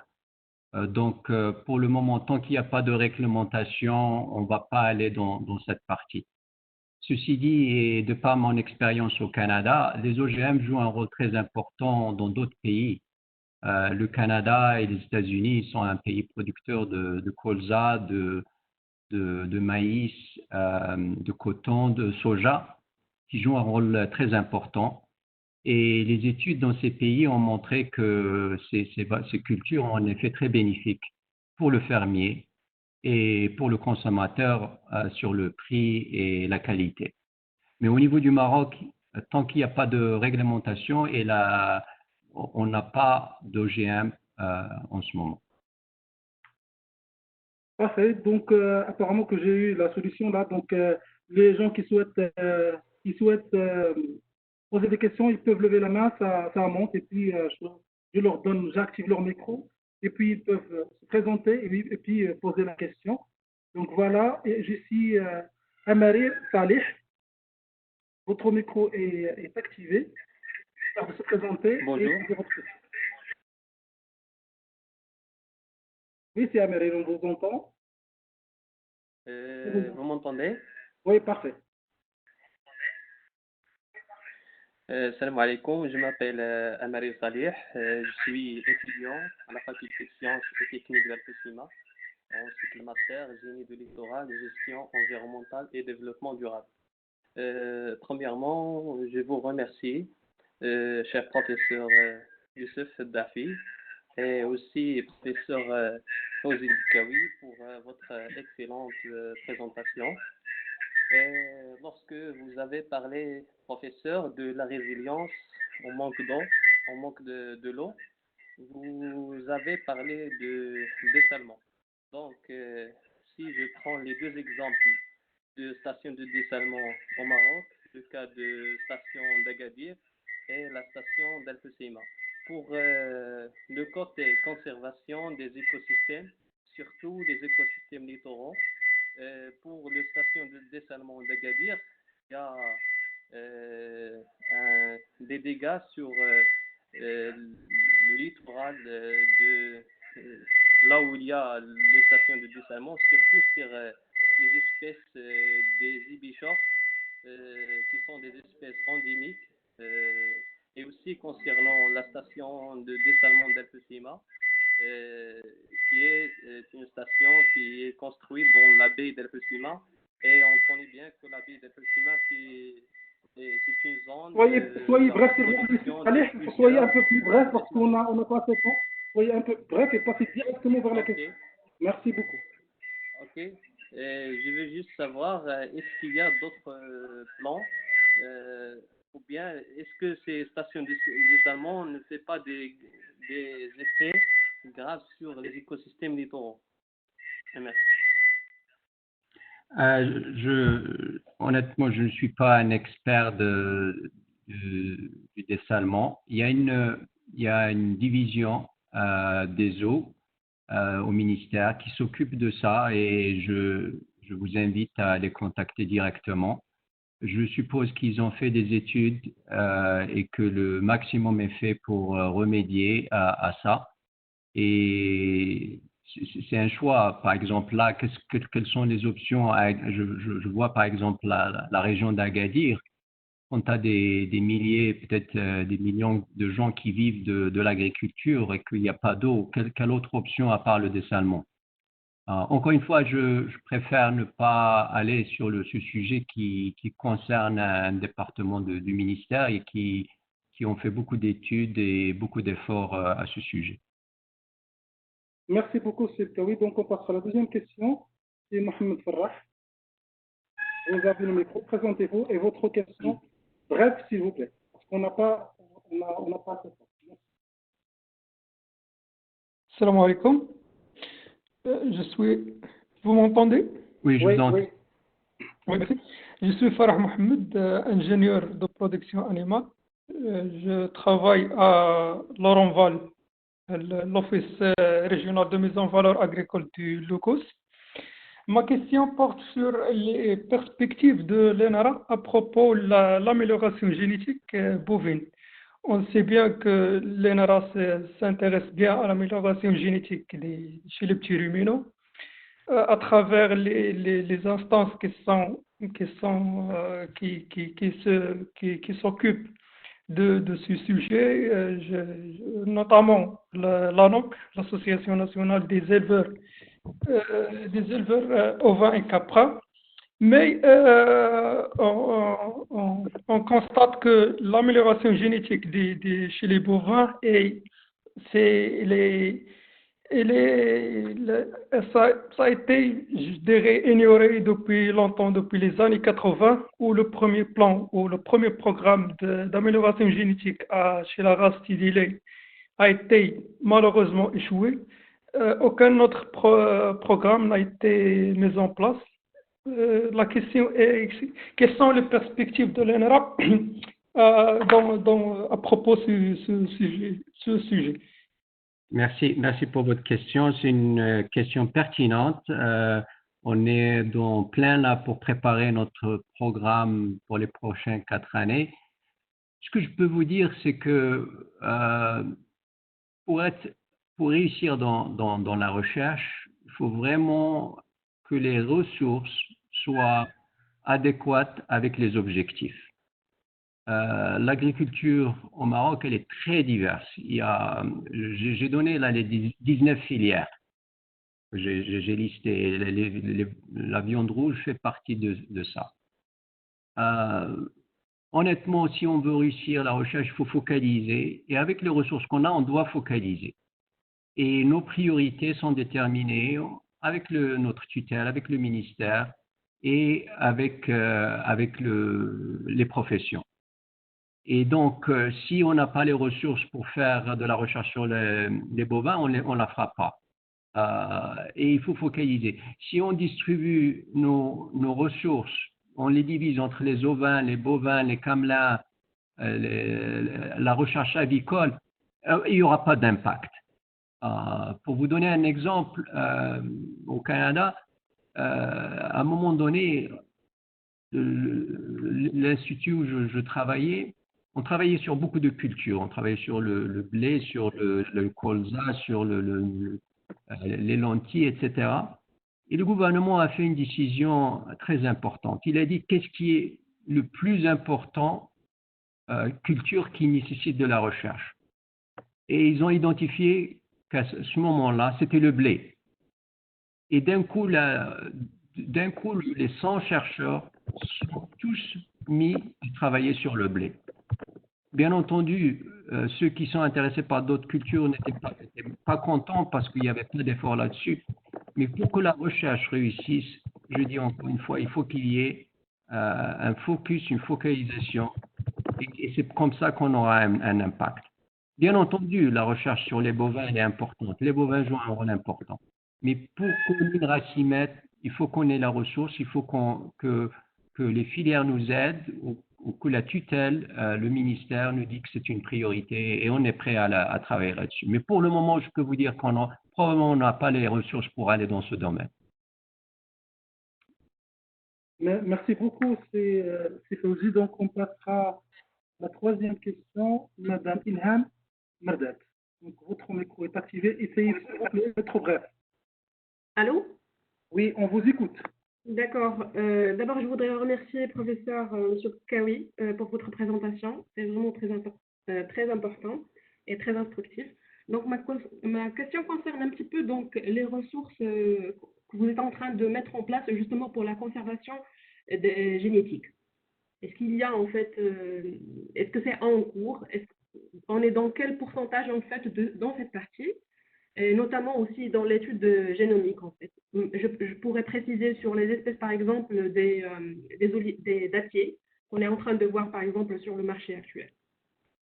C: Donc, pour le moment, tant qu'il n'y a pas de réglementation, on ne va pas aller dans cette partie. Ceci dit, et de par mon expérience au Canada, les OGM jouent un rôle très important dans d'autres pays. Le Canada et les États-Unis sont un pays producteur de colza, de maïs, de coton, de soja, qui jouent un rôle très important. Et les études dans ces pays ont montré que ces cultures ont en effet très bénéfiques pour le fermier et pour le consommateur sur le prix et la qualité. Mais au niveau du Maroc, tant qu'il n'y a pas de réglementation, on n'a pas d'OGM en ce moment.
A: Parfait. Donc, apparemment que j'ai eu la solution là. Donc, les gens qui souhaitent poser des questions, ils peuvent lever la main, ça monte, et puis je leur donne, j'active leur micro, et puis ils peuvent se présenter et puis poser la question. Donc voilà, et je suis Amarir Salih. Votre micro est activé. Vous se présenter.
E: Bonjour.
A: Et poser votre question. Oui, c'est Amarir, on vous entend.
E: Vous m'entendez?
A: Oui, parfait.
E: Salam alaikum, je m'appelle Amari Salih, je suis étudiant à la faculté de sciences et techniques d'Al-Fusima, en cycle master, génie de littoral, gestion environnementale et développement durable. Premièrement, je vous remercie, cher professeur Youssef Dafi, et aussi professeur Fawzi Bikawi pour votre excellente présentation. Lorsque vous avez parlé, professeur, de la résilience au manque d'eau, au manque de l'eau, vous avez parlé de dessalement. Donc, si je prends les deux exemples de stations de dessalement au Maroc, le cas de station d'Agadir et la station d'Al-Fusima. Pour le côté conservation des écosystèmes, surtout des écosystèmes littoraux, pour les stations de dessalement d'Agadir, il y a des dégâts sur le littoral de là où il y a les stations de dessalement, surtout sur les espèces des ibichors, qui sont des espèces endémiques, et aussi concernant la station de dessalement d'Al-Fusima, qui est une station qui est construite dans la baie d'Al-Fusima, et on connaît bien que la baie d'Al-Fusima c'est une zone.
A: Soyez bref, s'il vous plaît. Allez, soyez un peu plus bref parce qu'on n'a pas assez de temps. Soyez un peu bref et passez directement vers la question. Merci beaucoup.
E: Ok. Je veux juste savoir, est-ce qu'il y a d'autres plans, ou bien est-ce que ces stations de dessalement ne font pas des effets graves sur les écosystèmes littoraux? Merci.
C: Honnêtement, je ne suis pas un expert du dessalement. Il y a une division des eaux au ministère qui s'occupe de ça, et je vous invite à les contacter directement. Je suppose qu'ils ont fait des études et que le maximum est fait pour remédier à ça. Et c'est un choix. Par exemple, là, quelles sont les options? Je vois par exemple la région d'Agadir. On a des milliers, peut-être des millions de gens qui vivent de l'agriculture et qu'il n'y a pas d'eau. Quelle autre option à part le dessalement? Encore une fois, je préfère ne pas aller sur ce sujet qui concerne un département du ministère et qui ont fait beaucoup d'études et beaucoup d'efforts à ce sujet.
A: Merci beaucoup, Sibtawi. Donc, on passe à la deuxième question. C'est Mohamed Farrah. Vous avez le micro. Présentez-vous et votre question. Bref, s'il vous plaît. Parce qu'on n'a pas assez de temps.
F: Salam alaikum. Vous m'entendez?
C: Oui, je vous entends.
F: Oui, merci. Je suis Farah Mohamed, ingénieur de production animale. Je travaille à Laurent-Val, l'Office régional de mise en valeur agricole du Locos. Ma question porte sur les perspectives de l'ENARA à propos de l'amélioration génétique bovine. On sait bien que l'ENARA s'intéresse bien à l'amélioration génétique chez les petits ruminants à travers les instances qui sont qui s'occupent de ce sujet, notamment l'ANOC, l'Association nationale des éleveurs ovins et caprins. Mais on constate que l'amélioration génétique chez les bovins, ça a été, je dirais, ignoré depuis longtemps, depuis les années 80, où le premier plan ou le premier programme d'amélioration génétique chez la race Tidilé a été malheureusement échoué. Aucun autre programme n'a été mis en place. La question est, quelles sont les perspectives de l'ENRA à propos de ce sujet?
C: Merci pour votre question. C'est une question pertinente. On est dans plein là pour préparer notre programme pour les prochaines 4 années. Ce que je peux vous dire, c'est que pour réussir dans la recherche, il faut vraiment que les ressources soient adéquates avec les objectifs. L'agriculture au Maroc, elle est très diverse. J'ai donné là les 19 filières. J'ai listé. La viande rouge fait partie de ça. Honnêtement, si on veut réussir la recherche, il faut focaliser. Et avec les ressources qu'on a, on doit focaliser. Et nos priorités sont déterminées avec notre tutelle, avec le ministère et avec les professions. Et donc, si on n'a pas les ressources pour faire de la recherche sur les bovins, on ne la fera pas. Et il faut focaliser. Si on distribue nos ressources, on les divise entre les ovins, les bovins, les camelins, la recherche avicole, il n'y aura pas d'impact. Pour vous donner un exemple, au Canada, à un moment donné, l'institut où je travaillais, on travaillait sur beaucoup de cultures. On travaillait sur le blé, sur le colza, sur les lentilles, etc. Et le gouvernement a fait une décision très importante. Il a dit qu'est-ce qui est le plus important, culture qui nécessite de la recherche. Et ils ont identifié qu'à ce moment-là, c'était le blé. Et d'un coup, les 100 chercheurs sont tous mis à travailler sur le blé. Bien entendu, ceux qui sont intéressés par d'autres cultures n'étaient pas contents parce qu'il n'y avait pas d'effort là-dessus. Mais pour que la recherche réussisse, je dis encore une fois, il faut qu'il y ait un focus, une focalisation. Et c'est comme ça qu'on aura un impact. Bien entendu, la recherche sur les bovins elle est importante. Les bovins jouent un rôle important. Mais pour que l'INRA s'y mette, il faut qu'on ait la ressource, il faut que les filières nous aident ou que la tutelle, le ministère nous dit que c'est une priorité et on est prêt à travailler là-dessus. Mais pour le moment, je peux vous dire probablement on n'a pas les ressources pour aller dans ce domaine.
A: Merci beaucoup, c'est Fawzi. Donc, on passera à la troisième question, Madame Ilham Merdat. Donc, votre micro est activé. Essayez d'être bref.
G: Allô?
A: Oui, on vous écoute.
G: D'accord. D'abord, je voudrais remercier le professeur M. Kawi pour votre présentation. C'est vraiment très important et très instructif. Donc, ma question concerne un petit peu donc, les ressources que vous êtes en train de mettre en place justement pour la conservation génétique. Est-ce qu'il y a en fait, est-ce que c'est en cours? On est dans quel pourcentage en fait dans cette partie? Et notamment aussi dans l'étude génomique en fait. Je pourrais préciser sur les espèces par exemple des dattiers qu'on est en train de voir par exemple sur le marché actuel.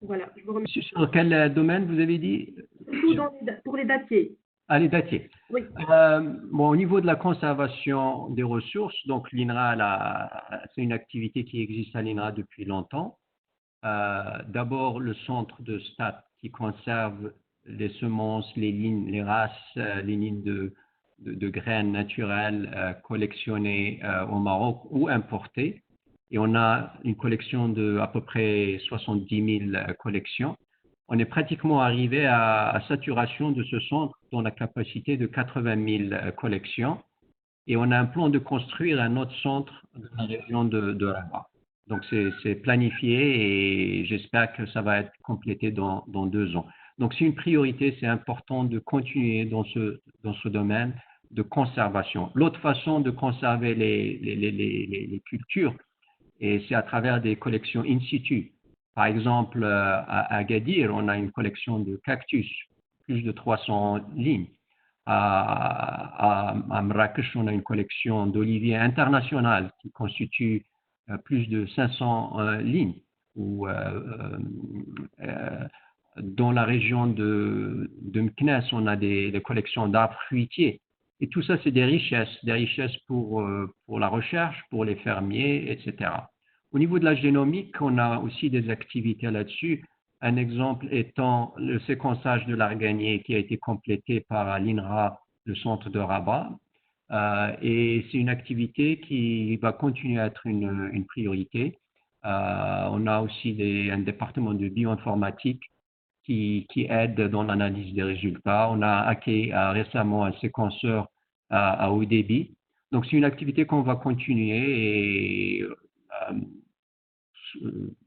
G: Voilà, je vous remercie.
C: Sur quel domaine vous avez dit?
G: Pour les dattiers.
C: Ah, les dattiers.
G: Oui.
C: Au niveau de la conservation des ressources, donc l'INRA, c'est une activité qui existe à l'INRA depuis longtemps. D'abord, le centre de stats qui conserve les semences, les lignes, les races, les lignes de graines naturelles collectionnées au Maroc ou importées. Et on a une collection de à peu près 70 000 collections. On est pratiquement arrivé à saturation de ce centre dans la capacité de 80 000 collections. et on a un plan de construire un autre centre dans la région de Rabat. Donc, c'est planifié et j'espère que ça va être complété dans 2 ans. Donc, c'est une priorité, c'est important de continuer dans ce domaine de conservation. L'autre façon de conserver les cultures, et c'est à travers des collections in situ. Par exemple, à Agadir, on a une collection de cactus, plus de 300 lignes. À Marrakech, on a une collection d'oliviers internationales qui constitue plus de 500 lignes. Ou, dans la région de Meknès, on a des collections d'arbres fruitiers. Et tout ça, c'est des richesses pour la recherche, pour les fermiers, etc. Au niveau de la génomique, on a aussi des activités là-dessus. Un exemple étant le séquençage de l'arganier qui a été complété par l'INRA, le centre de Rabat. Et c'est une activité qui va continuer à être une priorité. On a aussi un département de bioinformatique qui aide dans l'analyse des résultats. On a hacké récemment un séquenceur à haut débit. Donc, c'est une activité qu'on va continuer et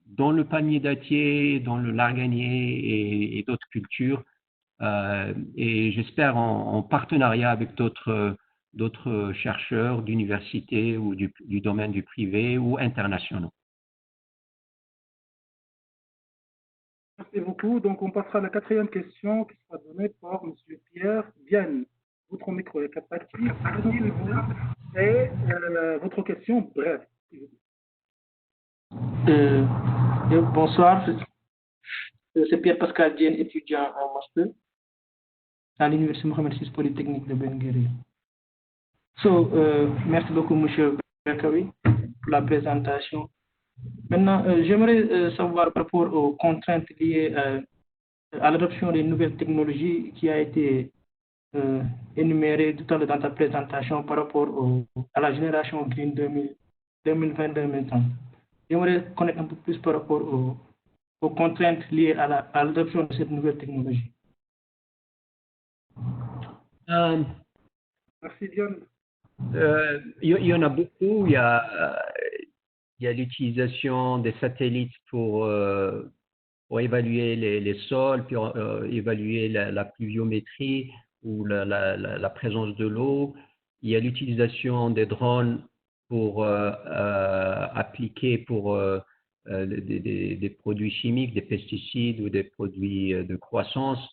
C: dans le palmier dattier, dans le l'arganier et d'autres cultures. Et j'espère en partenariat avec d'autres chercheurs d'universités ou du domaine du privé ou internationaux.
A: Merci beaucoup. Donc, on passera à la 4e question qui sera donnée par M. Pierre Vienne. Votre micro est actif. Présentez-vous et votre question brève.
H: Bonsoir, c'est Pierre Pascal Diène, étudiant en master à l'Université Mohamed VI Polytechnique de Ben Guerir. Merci beaucoup, M. Berkawi, pour la présentation. Maintenant, j'aimerais savoir par rapport aux contraintes liées à l'adoption des nouvelles technologies qui a été énumérée tout à l'heure dans ta présentation par rapport à la génération Green 2020-2030. J'aimerais connaître un peu plus par rapport aux contraintes liées à l'adoption de cette nouvelle technologie.
A: Merci, Diane.
C: Il y en a beaucoup. Il y a l'utilisation des satellites pour évaluer les sols, puis évaluer la pluviométrie ou la présence de l'eau. Il y a l'utilisation des drones pour appliquer pour des produits chimiques, des pesticides ou des produits de croissance.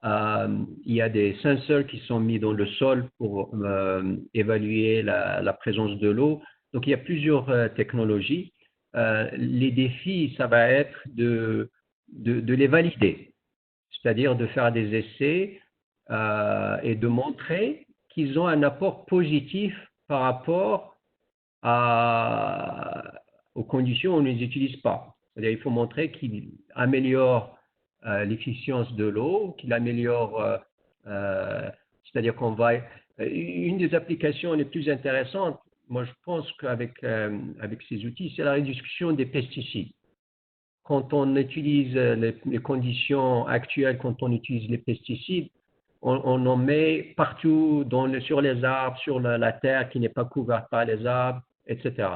C: Il y a des sensors qui sont mis dans le sol pour évaluer la présence de l'eau. Donc, il y a plusieurs technologies. Les défis, ça va être de les valider, c'est-à-dire de faire des essais et de montrer qu'ils ont un apport positif par rapport aux conditions où on ne les utilise pas. C'est-à-dire qu'il faut montrer qu'ils améliorent l'efficience de l'eau, qu'il améliore, c'est-à-dire qu'on va... Une des applications les plus intéressantes, moi je pense qu'avec ces outils, c'est la réduction des pesticides. Quand on utilise les conditions actuelles, quand on utilise les pesticides, on en met partout sur les arbres, sur la terre qui n'est pas couverte par les arbres, etc.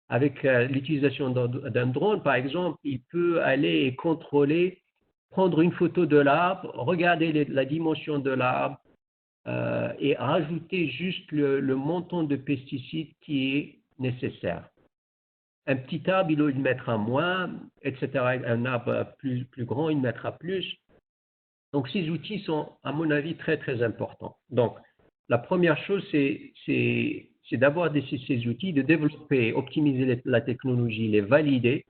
C: Avec l'utilisation d'un drone, par exemple, il peut aller et contrôler, prendre une photo de l'arbre, regarder la dimension de l'arbre et rajouter juste le montant de pesticides qui est nécessaire. Un petit arbre, il mettra moins, etc. Un arbre plus grand, il mettra plus. Donc, ces outils sont, à mon avis, très, très importants. Donc, la première chose, c'est d'avoir ces outils, de développer, optimiser la technologie, les valider.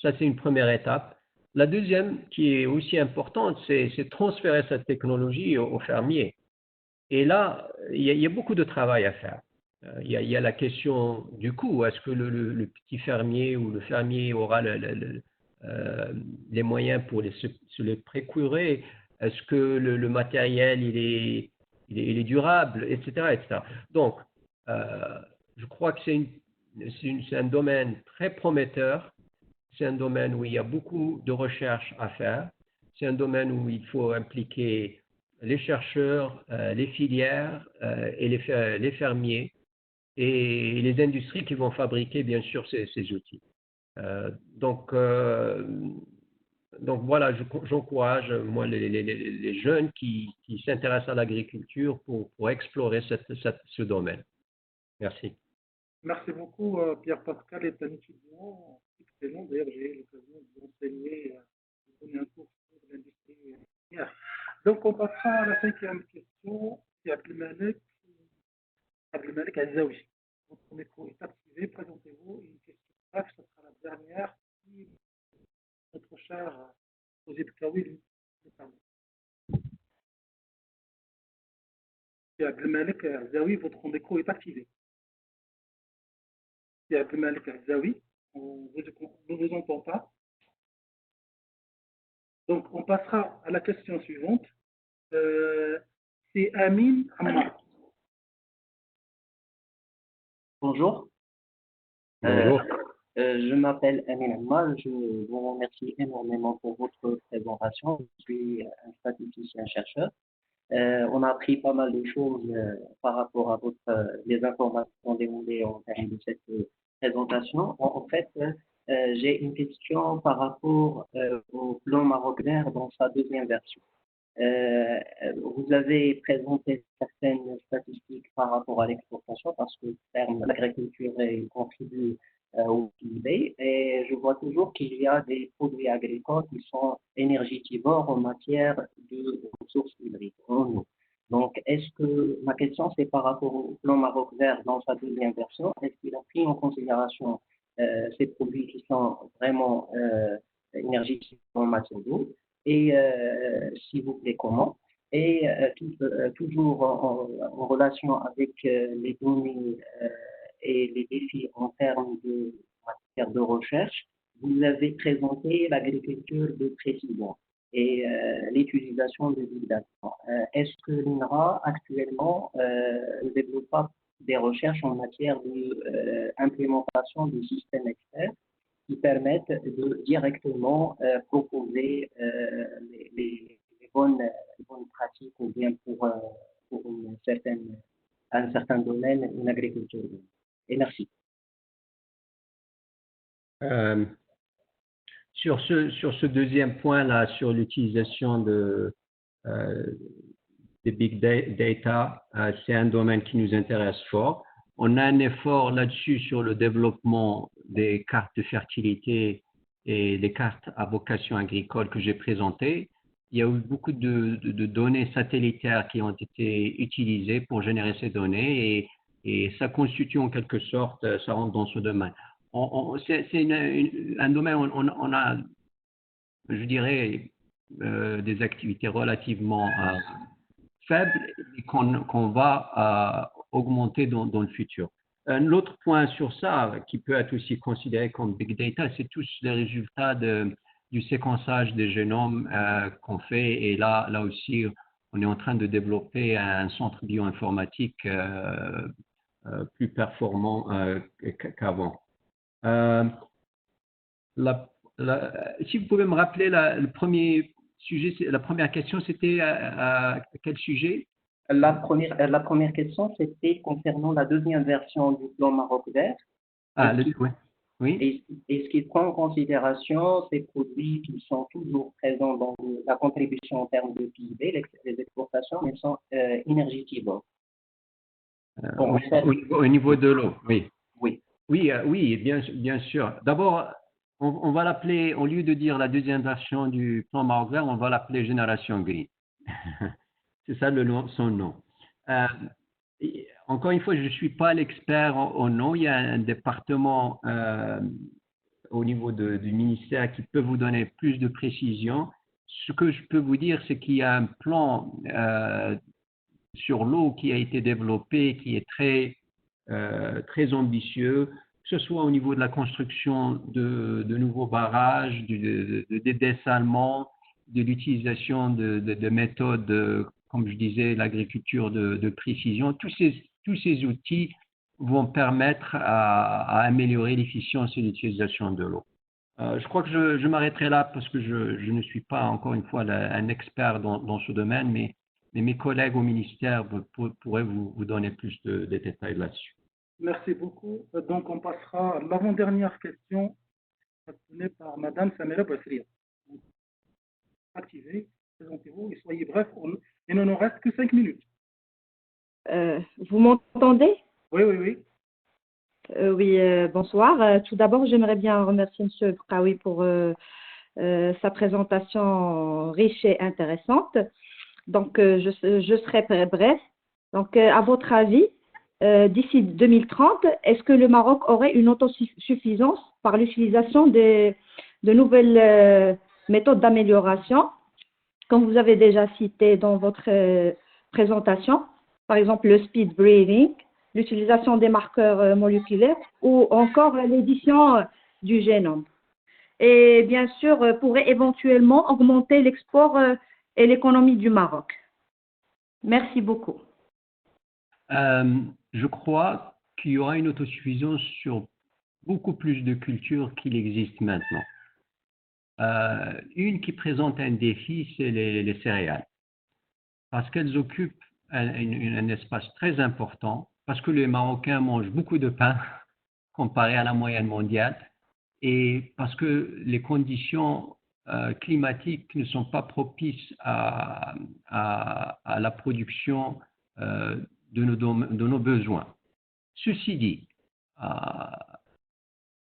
C: Ça, c'est une première étape. La deuxième, qui est aussi importante, c'est transférer cette technologie aux fermiers. Et là, il y a beaucoup de travail à faire. Il y a la question du coût. Est-ce que le petit fermier ou le fermier aura les moyens pour se les procurer? Est-ce que le matériel il est durable, etc., etc. Donc, je crois que c'est un domaine très prometteur. C'est un domaine où il y a beaucoup de recherche à faire. C'est un domaine où il faut impliquer les chercheurs, les filières et les fermiers et les industries qui vont fabriquer, bien sûr, ces outils. Donc voilà, j'encourage, moi, les jeunes qui s'intéressent à l'agriculture pour explorer ce domaine. Merci.
A: Merci beaucoup, Pierre-Pascal est un étudiant excellent. D'ailleurs, j'ai eu l'occasion d'enseigner, de donner un cours sur l'industrie minière. Donc, on passera à la cinquième question. C'est Abdelmalek Azaoui. Votre micro est activé. Présentez-vous. Une question brève, ce sera la dernière. Si notre cher Ouzib Kawi le permet. C'est Abdelmalek Azaoui, votre micro est activé. C'est Abdelmalek Azaoui, on ne vous entend pas. Donc, on passera à la question suivante. C'est Amin Ammar.
I: Bonjour.
C: Bonjour.
I: Je m'appelle Amin Ammar. Je vous remercie énormément pour votre présentation. Je suis un statisticien-chercheur. On a appris pas mal de choses par rapport à les informations déroulées en termes de cette présentation. En fait, j'ai une question par rapport au plan Maroc vert dans sa deuxième version. Vous avez présenté certaines statistiques par rapport à l'exportation parce que l'agriculture contribue au PIB et je vois toujours qu'il y a des produits agricoles qui sont énergivores en matière de ressources hydriques en eau. Donc, ma question c'est par rapport au plan Maroc vert dans sa deuxième version, est-ce qu'il a pris en considération ces produits qui sont vraiment énergivores en matière d'eau? Et s'il vous plaît, comment? Et toujours en relation avec les données et les défis en termes de matière de recherche, vous avez présenté l'agriculture de précision et l'utilisation de big data. Est-ce que l'INRA actuellement ne développe pas des recherches en matière d'implémentation de systèmes experts qui permettent de directement proposer les bonnes pratiques ou bien pour un certain domaine, une agriculture. Et merci.
C: Sur ce deuxième point-là, sur l'utilisation des big data, c'est un domaine qui nous intéresse fort. On a un effort là-dessus sur le développement des cartes de fertilité et des cartes à vocation agricole que j'ai présentées. Il y a eu beaucoup de données satellitaires qui ont été utilisées pour générer ces données et ça constitue en quelque sorte, ça rentre dans ce domaine. C'est un domaine où on a, je dirais, des activités relativement faibles et qu'on va augmenter dans le futur. L'autre point sur ça, qui peut être aussi considéré comme big data, c'est tous les résultats du séquençage des génomes qu'on fait. Et là aussi, on est en train de développer un centre bioinformatique plus performant qu'avant. Si vous pouvez me rappeler le premier sujet, la première question, c'était à quel sujet?
I: La première question, c'était concernant la deuxième version du plan Maroc vert.
C: Oui.
I: Est-ce qu'il prend en considération ces produits qui sont toujours présents dans la contribution en termes de PIB, les exportations, mais sont énergivores?
C: Au niveau de l'eau, oui.
I: Oui,
C: bien sûr. D'abord, on va l'appeler, au lieu de dire la deuxième version du plan Maroc vert, on va l'appeler Génération Green. C'est ça son nom. Encore une fois, je ne suis pas l'expert au nom. Il y a un département au niveau du ministère qui peut vous donner plus de précision. Ce que je peux vous dire, c'est qu'il y a un plan sur l'eau qui a été développé, qui est très ambitieux, que ce soit au niveau de la construction de nouveaux barrages, des dessalements, de l'utilisation de méthodes, comme je disais, l'agriculture de précision. Tous ces outils vont permettre à améliorer l'efficience et l'utilisation de l'eau. Je crois que je m'arrêterai là parce que je ne suis pas, encore une fois, un expert dans ce domaine, mais mais mes collègues au ministère pourraient vous donner plus de détails là-dessus.
A: Merci beaucoup. Donc, on passera à l'avant-dernière question donnée par Madame Samira Basria. Activez, présentez-vous et soyez bref. Il ne nous reste que 5 minutes.
J: Vous m'entendez?
A: Oui, oui, oui.
J: Oui, bonsoir. Tout d'abord, j'aimerais bien remercier M. Braoui pour sa présentation riche et intéressante. Donc, je serai bref. Donc, à votre avis, d'ici 2030, est-ce que le Maroc aurait une autosuffisance par l'utilisation de nouvelles méthodes d'amélioration, comme vous avez déjà cité dans votre présentation, par exemple le speed breeding, l'utilisation des marqueurs moléculaires ou encore l'édition du génome. Et bien sûr, pourrait éventuellement augmenter l'export et l'économie du Maroc. Merci beaucoup.
C: Je crois qu'il y aura une autosuffisance sur beaucoup plus de cultures qu'il existe maintenant. Une qui présente un défi, c'est les céréales, parce qu'elles occupent un espace très important, parce que les Marocains mangent beaucoup de pain comparé à la moyenne mondiale, et parce que les conditions climatiques ne sont pas propices à la production de nos besoins. Ceci dit,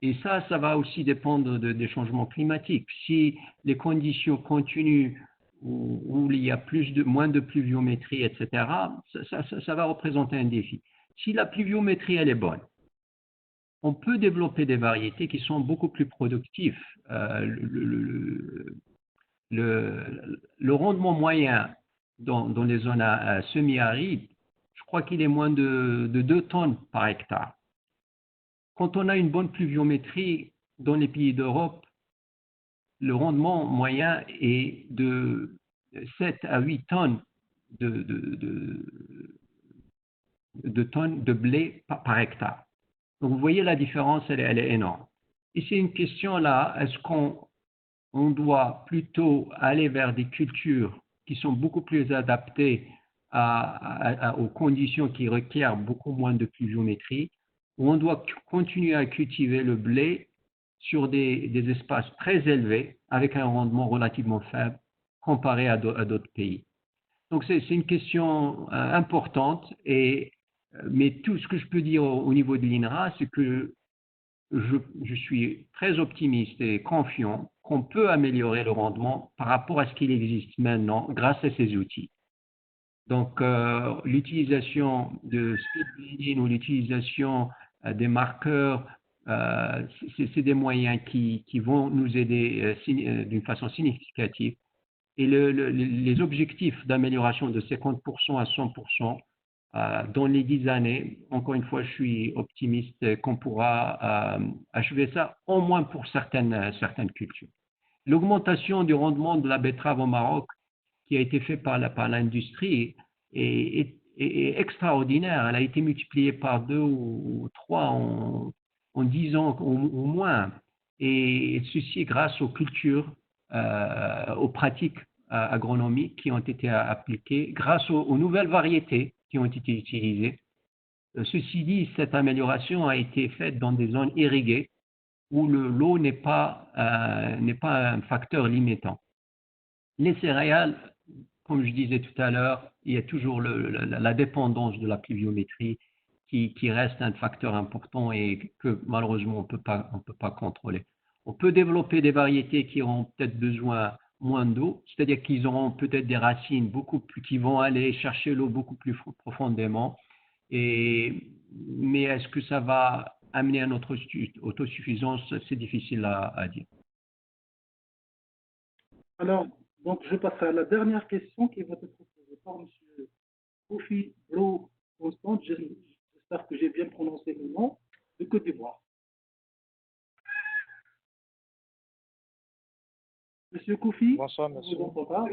C: et ça va aussi dépendre des changements climatiques. Si les conditions continuent où il y a moins de pluviométrie, etc., ça va représenter un défi. Si la pluviométrie elle est bonne, on peut développer des variétés qui sont beaucoup plus productives. Le rendement moyen dans les zones semi-arides, je crois qu'il est moins de 2 tonnes par hectare. Quand on a une bonne pluviométrie dans les pays d'Europe, le rendement moyen est de 7 à 8 tonnes de blé par hectare. Donc vous voyez la différence, elle est énorme. Et c'est une question là, est-ce qu'on doit plutôt aller vers des cultures qui sont beaucoup plus adaptées aux conditions qui requièrent beaucoup moins de pluviométrie, ou on doit continuer à cultiver le blé sur des espaces très élevés avec un rendement relativement faible comparé à d'autres pays. Donc c'est une question importante, mais tout ce que je peux dire au niveau de l'INRA, c'est que je suis très optimiste et confiant qu'on peut améliorer le rendement par rapport à ce qu'il existe maintenant grâce à ces outils. Donc, l'utilisation de speed breeding ou l'utilisation des marqueurs, c'est des moyens qui vont nous aider d'une façon significative. Et les objectifs d'amélioration de 50% à 100% dans les 10 années, encore une fois, je suis optimiste qu'on pourra achever ça, au moins pour certaines cultures. L'augmentation du rendement de la betterave au Maroc, qui a été fait par l'industrie, est extraordinaire. Elle a été multipliée par 2 ou 3 en 10 ans au moins. Et ceci est grâce aux cultures, aux pratiques agronomiques qui ont été appliquées, grâce aux nouvelles variétés qui ont été utilisées. Ceci dit, cette amélioration a été faite dans des zones irriguées où l'eau n'est pas un facteur limitant. Les céréales, comme je disais tout à l'heure, il y a toujours la dépendance de la pluviométrie qui reste un facteur important et que malheureusement on ne peut pas contrôler. On peut développer des variétés qui auront peut-être besoin moins d'eau, c'est-à-dire qu'ils auront peut-être des racines qui vont aller chercher l'eau beaucoup plus profondément. Mais est-ce que ça va amener à notre autosuffisance? C'est difficile à dire.
A: Alors, donc, je passe à la dernière question qui va être posée par M. Kofi Blo Constant. J'espère que j'ai bien prononcé le nom, de Côte d'Ivoire. Monsieur Kofi,
K: bonsoir, monsieur.
A: On vous entend pas?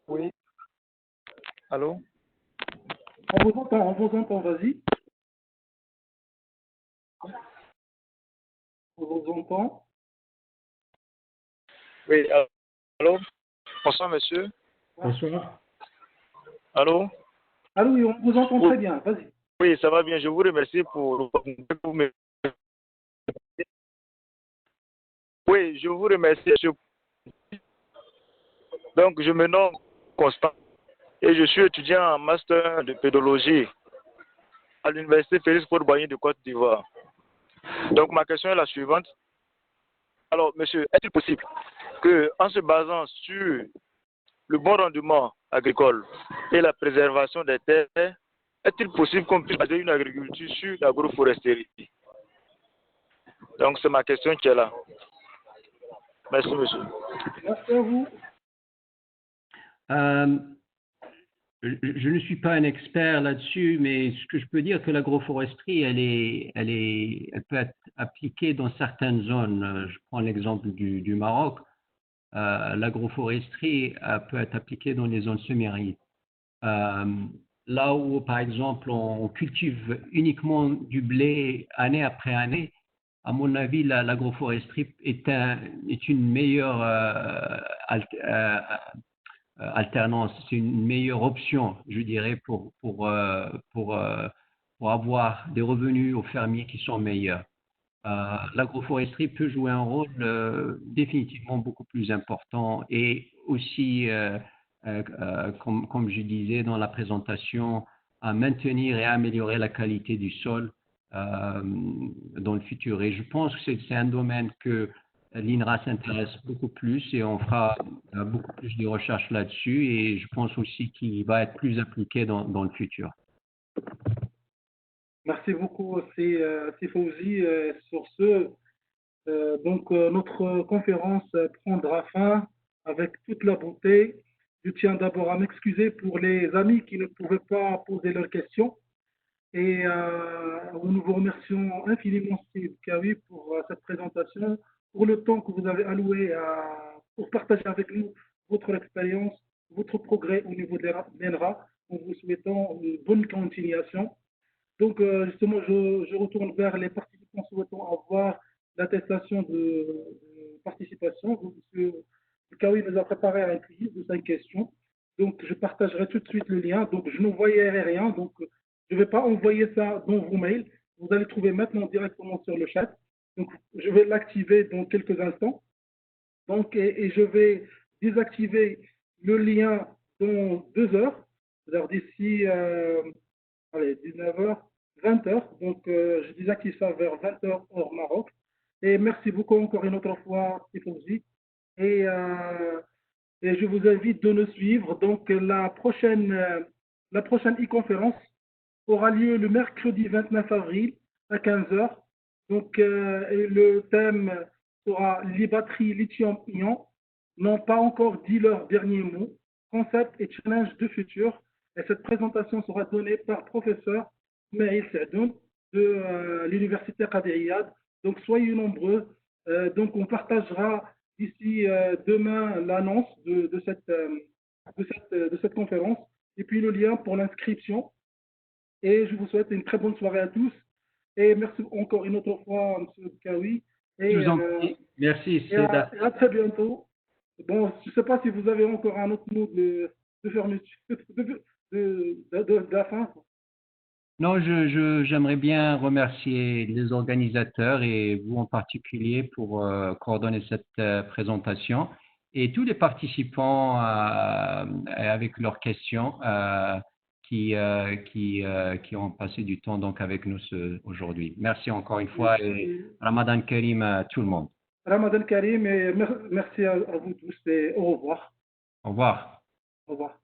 K: Oui. Allô?
A: On vous entend, vas-y. On vous entend.
K: Oui, allô? Bonsoir, monsieur.
B: Bonsoir.
K: Allô?
A: Ah oui, on vous entend très bien. Vas-y.
K: Oui, ça va bien. Je vous remercie pour l'opportunité pour me... Oui, je vous remercie. Donc, je me nomme Constant et je suis étudiant en master de pédologie à l'université Félix Faure-Boigny de Côte d'Ivoire. Donc, ma question est la suivante. Alors, monsieur, est-il possible qu'en se basant sur le bon rendement agricole et la préservation des terres, est-il possible qu'on puisse baser une agriculture sur l'agroforesterie? Donc, c'est ma question qui est là. Merci, monsieur.
A: Merci à vous.
C: Je ne suis pas un expert là-dessus, mais ce que je peux dire que l'agroforesterie, elle peut être appliquée dans certaines zones. Je prends l'exemple du Maroc. L'agroforesterie peut être appliquée dans les zones semi-arides. Là où, par exemple, on cultive uniquement du blé année après année, à mon avis, l'agroforesterie est une meilleure alternance, c'est une meilleure option, je dirais, pour avoir des revenus aux fermiers qui sont meilleurs. L'agroforesterie peut jouer un rôle définitivement beaucoup plus important et aussi, comme je disais dans la présentation, à maintenir et améliorer la qualité du sol dans le futur. Et je pense que c'est un domaine que l'INRA s'intéresse beaucoup plus et on fera beaucoup plus de recherches là-dessus et je pense aussi qu'il va être plus appliqué dans le futur.
A: Merci beaucoup, c'est Fawzi. Sur ce, notre conférence prendra fin avec toute la beauté. Je tiens d'abord à m'excuser pour les amis qui ne pouvaient pas poser leurs questions. Et nous vous remercions infiniment, Steve Kawi, pour cette présentation, pour le temps que vous avez alloué pour partager avec nous votre expérience, votre progrès au niveau de l'ENRA, en vous souhaitant une bonne continuation. Donc, justement, je retourne vers les participants souhaitant avoir l'attestation de participation. Donc, M. Kawi nous a préparé un quiz de 5 questions. Donc, je partagerai tout de suite le lien. Donc, je ne voyais rien. Donc, je ne vais pas envoyer ça dans vos mails. Vous allez trouver maintenant directement sur le chat. Donc, je vais l'activer dans quelques instants. Donc, et je vais désactiver le lien dans 2 heures. C'est-à-dire d'ici 19h, 20h. Donc, je désactive ça vers 20h hors Maroc. Et merci beaucoup encore une autre fois, Tifosi. Et je vous invite de nous suivre. Donc, la prochaine e-conférence aura lieu le mercredi 29 avril à 15h. Donc, et le thème sera les batteries lithium-ion n'ont pas encore dit leur dernier mot, concept et challenge de futur. Et cette présentation sera donnée par professeur Maïl Sadoun de l'Université Qadiriyad. Donc, soyez nombreux. Donc, on partagera d'ici demain l'annonce de cette conférence et puis le lien pour l'inscription. Et je vous souhaite une très bonne soirée à tous. Et merci encore une autre fois, M. Kawi.
C: Je vous en prie. Merci.
A: Et à très bientôt. Bon, je ne sais pas si vous avez encore un autre mot de fermeture, de la fin.
C: Non, j'aimerais bien remercier les organisateurs et vous en particulier pour coordonner cette présentation et tous les participants avec leurs questions qui ont passé du temps donc avec nous aujourd'hui. Merci encore une fois et Ramadan Karim à tout le monde.
A: Ramadan Karim et merci à vous tous et au revoir.
C: Au revoir.
A: Au revoir.